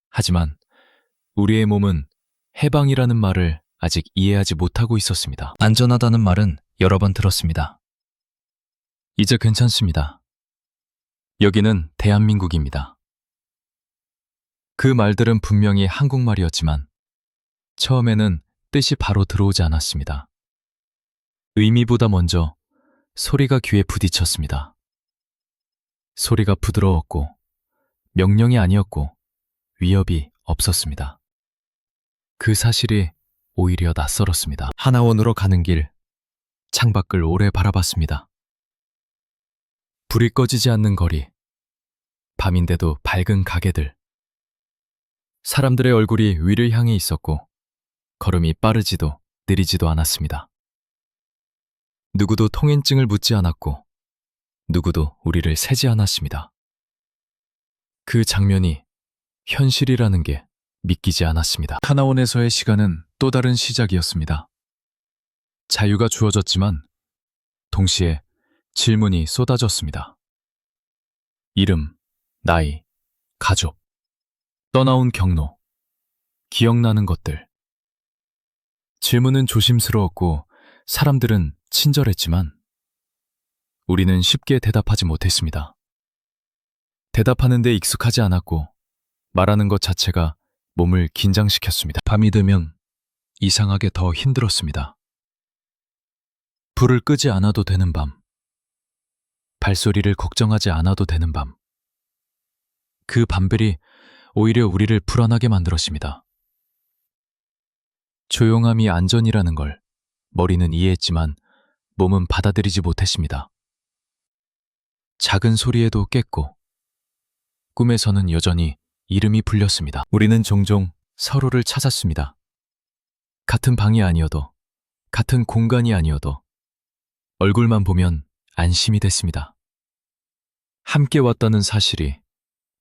하지만 우리의 몸은 해방이라는 말을 아직 이해하지 못하고 있었습니다. 안전하다는 말은 여러 번 들었습니다. 이제 괜찮습니다. 여기는 대한민국입니다. 그 말들은 분명히 한국말이었지만 처음에는 뜻이 바로 들어오지 않았습니다. 의미보다 먼저 소리가 귀에 부딪혔습니다. 소리가 부드러웠고 명령이 아니었고 위협이 없었습니다. 그 사실이 오히려 낯설었습니다. 하나원으로 가는 길, 창밖을 오래 바라봤습니다. 불이 꺼지지 않는 거리, 밤인데도 밝은 가게들. 사람들의 얼굴이 위를 향해 있었고 걸음이 빠르지도 느리지도 않았습니다. 누구도 통행증을 묻지 않았고 누구도 우리를 세지 않았습니다. 그 장면이 현실이라는 게 믿기지 않았습니다. 하나원에서의 시간은 또 다른 시작이었습니다. 자유가 주어졌지만 동시에 질문이 쏟아졌습니다. 이름, 나이, 가족, 떠나온 경로, 기억나는 것들. 질문은 조심스러웠고 사람들은 친절했지만 우리는 쉽게 대답하지 못했습니다. 대답하는 데 익숙하지 않았고 말하는 것 자체가 몸을 긴장시켰습니다. 밤이 되면 이상하게 더 힘들었습니다. 불을 끄지 않아도 되는 밤, 발소리를 걱정하지 않아도 되는 밤. 그 밤들이 오히려 우리를 불안하게 만들었습니다. 조용함이 안전이라는 걸 머리는 이해했지만 몸은 받아들이지 못했습니다. 작은 소리에도 깼고 꿈에서는 여전히 이름이 불렸습니다. 우리는 종종 서로를 찾았습니다. 같은 방이 아니어도, 같은 공간이 아니어도 얼굴만 보면 안심이 됐습니다. 함께 왔다는 사실이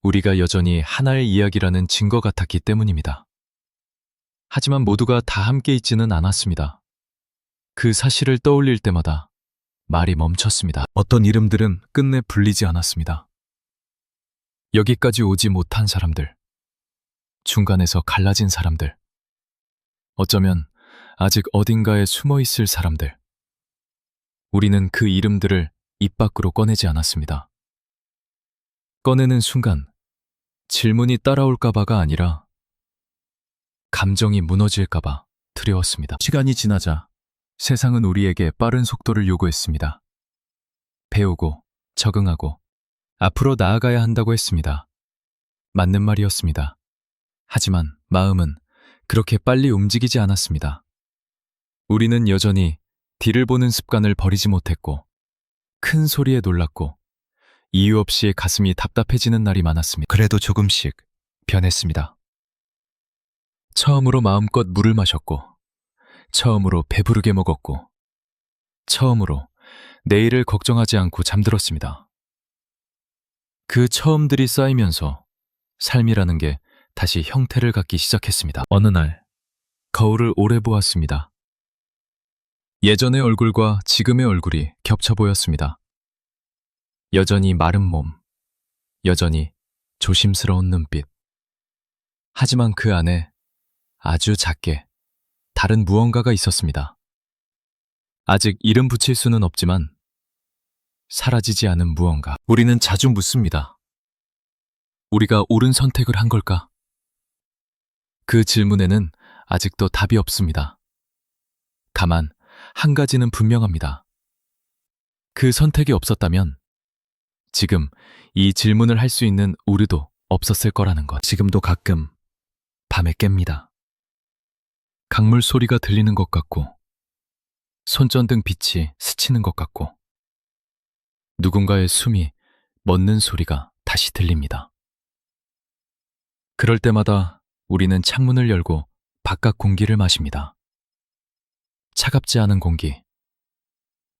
우리가 여전히 하나의 이야기라는 증거 같았기 때문입니다. 하지만 모두가 다 함께 있지는 않았습니다. 그 사실을 떠올릴 때마다 말이 멈췄습니다. 어떤 이름들은 끝내 불리지 않았습니다. 여기까지 오지 못한 사람들, 중간에서 갈라진 사람들, 어쩌면 아직 어딘가에 숨어 있을 사람들. 우리는 그 이름들을 입 밖으로 꺼내지 않았습니다. 꺼내는 순간 질문이 따라올까봐가 아니라 감정이 무너질까봐 두려웠습니다. 시간이 지나자 세상은 우리에게 빠른 속도를 요구했습니다. 배우고, 적응하고, 앞으로 나아가야 한다고 했습니다. 맞는 말이었습니다. 하지만 마음은 그렇게 빨리 움직이지 않았습니다. 우리는 여전히 뒤를 보는 습관을 버리지 못했고, 큰 소리에 놀랐고, 이유 없이 가슴이 답답해지는 날이 많았습니다. 그래도 조금씩 변했습니다. 처음으로 마음껏 물을 마셨고, 처음으로 배부르게 먹었고, 처음으로 내일을 걱정하지 않고 잠들었습니다. 그 처음들이 쌓이면서 삶이라는 게 다시 형태를 갖기 시작했습니다. 어느 날, 거울을 오래 보았습니다. 예전의 얼굴과 지금의 얼굴이 겹쳐 보였습니다. 여전히 마른 몸, 여전히 조심스러운 눈빛. 하지만 그 안에 아주 작게 다른 무언가가 있었습니다. 아직 이름 붙일 수는 없지만 사라지지 않은 무언가. 우리는 자주 묻습니다. 우리가 옳은 선택을 한 걸까? 그 질문에는 아직도 답이 없습니다. 다만 한 가지는 분명합니다. 그 선택이 없었다면 지금 이 질문을 할 수 있는 우리도 없었을 거라는 것. 지금도 가끔 밤에 깹니다. 강물 소리가 들리는 것 같고, 손전등 빛이 스치는 것 같고, 누군가의 숨이 멎는 소리가 다시 들립니다. 그럴 때마다 우리는 창문을 열고 바깥 공기를 마십니다. 차갑지 않은 공기,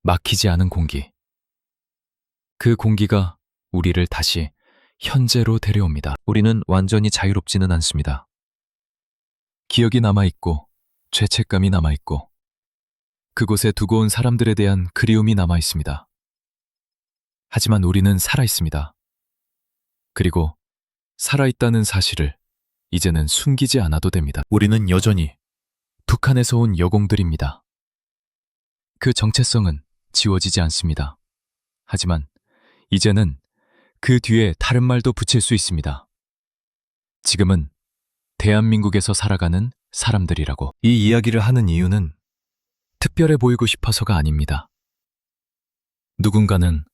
막히지 않은 공기. 그 공기가 우리를 다시 현재로 데려옵니다. 우리는 완전히 자유롭지는 않습니다. 기억이 남아있고, 죄책감이 남아있고, 그곳에 두고 온 사람들에 대한 그리움이 남아있습니다. 하지만 우리는 살아있습니다. 그리고 살아있다는 사실을 이제는 숨기지 않아도 됩니다. 우리는 여전히 북한에서 온 여공들입니다. 그 정체성은 지워지지 않습니다. 하지만 이제는 그 뒤에 다른 말도 붙일 수 있습니다. 지금은 대한민국에서 살아가는 사람들이라고. 이 이야기를 하는 이유는 특별해 보이고 싶어서가 아닙니다. 누군가는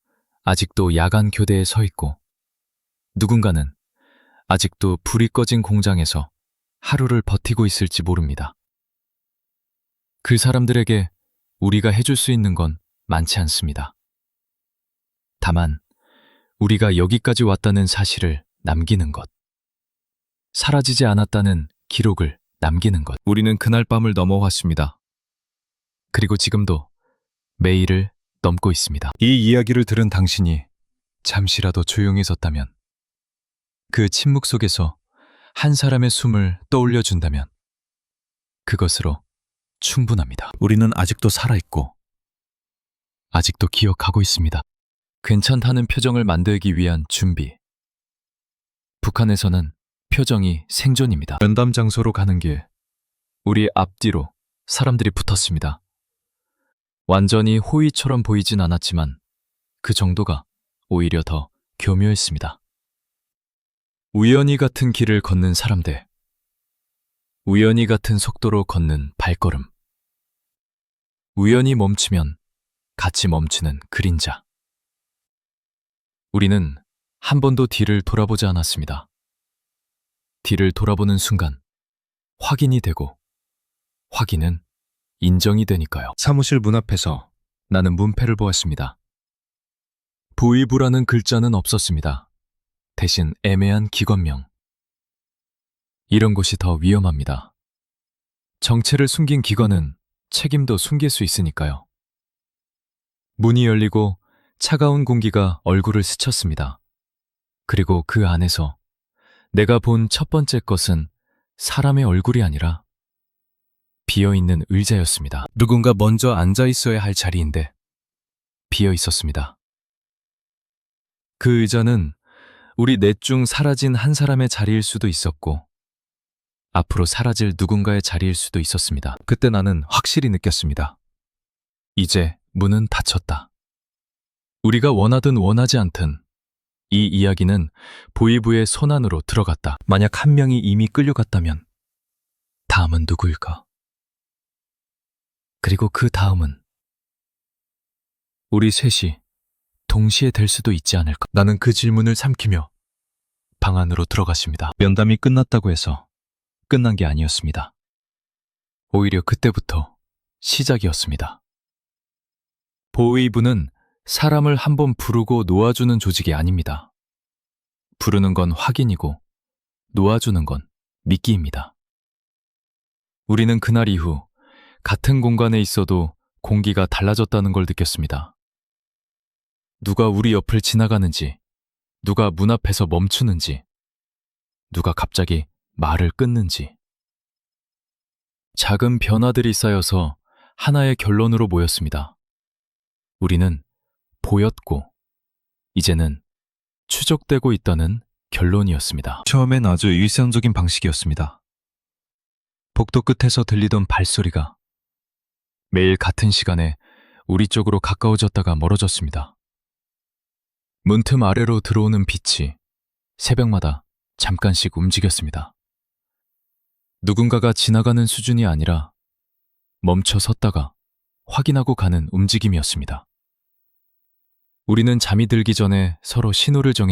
아직도 야간 교대에 서 있고, 누군가는 아직도 불이 꺼진 공장에서 하루를 버티고 있을지 모릅니다. 그 사람들에게 우리가 해줄 수 있는 건 많지 않습니다. 다만 우리가 여기까지 왔다는 사실을 남기는 것, 사라지지 않았다는 기록을 남기는 것. 우리는 그날 밤을 넘어왔습니다. 그리고 지금도 매일을 넘고 있습니다. 이 이야기를 들은 당신이 잠시라도 조용해졌다면, 그 침묵 속에서 한 사람의 숨을 떠올려 준다면 그것으로 충분합니다. 우리는 아직도 살아있고 아직도 기억하고 있습니다. 괜찮다는 표정을 만들기 위한 준비. 북한에서는 표정이 생존입니다. 면담 장소로 가는 길, 우리 앞뒤로 사람들이 붙었습니다. 완전히 호위처럼 보이진 않았지만 그 정도가 오히려 더 교묘했습니다. 우연히 같은 길을 걷는 사람들, 우연히 같은 속도로 걷는 발걸음, 우연히 멈추면 같이 멈추는 그림자. 우리는 한 번도 뒤를 돌아보지 않았습니다. 뒤를 돌아보는 순간 확인이 되고, 확인은 인정이 되니까요. 사무실 문 앞에서 나는 문패를 보았습니다. 부의부라는 글자는 없었습니다. 대신 애매한 기관명. 이런 곳이 더 위험합니다. 정체를 숨긴 기관은 책임도 숨길 수 있으니까요. 문이 열리고 차가운 공기가 얼굴을 스쳤습니다. 그리고 그 안에서 내가 본 첫 번째 것은 사람의 얼굴이 아니라 비어있는 의자였습니다. 누군가 먼저 앉아 있어야 할 자리인데 비어 있었습니다. 그 의자는 우리 넷 중 사라진 한 사람의 자리일 수도 있었고 앞으로 사라질 누군가의 자리일 수도 있었습니다. 그때 나는 확실히 느꼈습니다. 이제 문은 닫혔다. 우리가 원하든 원하지 않든 이 이야기는 부의부의 손안으로 들어갔다. 만약 한 명이 이미 끌려갔다면 다음은 누구일까? 그리고 그 다음은 우리 셋이 동시에 될 수도 있지 않을까? 나는 그 질문을 삼키며 방 안으로 들어갔습니다. 면담이 끝났다고 해서 끝난 게 아니었습니다. 오히려 그때부터 시작이었습니다. 보의부는 사람을 한번 부르고 놓아주는 조직이 아닙니다. 부르는 건 확인이고 놓아주는 건 미끼입니다. 우리는 그날 이후 같은 공간에 있어도 공기가 달라졌다는 걸 느꼈습니다. 누가 우리 옆을 지나가는지, 누가 문 앞에서 멈추는지, 누가 갑자기 말을 끊는지. 작은 변화들이 쌓여서 하나의 결론으로 모였습니다. 우리는 보였고, 이제는 추적되고 있다는 결론이었습니다. 처음엔 아주 일상적인 방식이었습니다. 복도 끝에서 들리던 발소리가 매일 같은 시간에 우리 쪽으로 가까워졌다가 멀어졌습니다. 문틈 아래로 들어오는 빛이 새벽마다 잠깐씩 움직였습니다. 누군가가 지나가는 수준이 아니라 멈춰 섰다가 확인하고 가는 움직임이었습니다. 우리는 잠이 들기 전에 서로 신호를 정했습니다.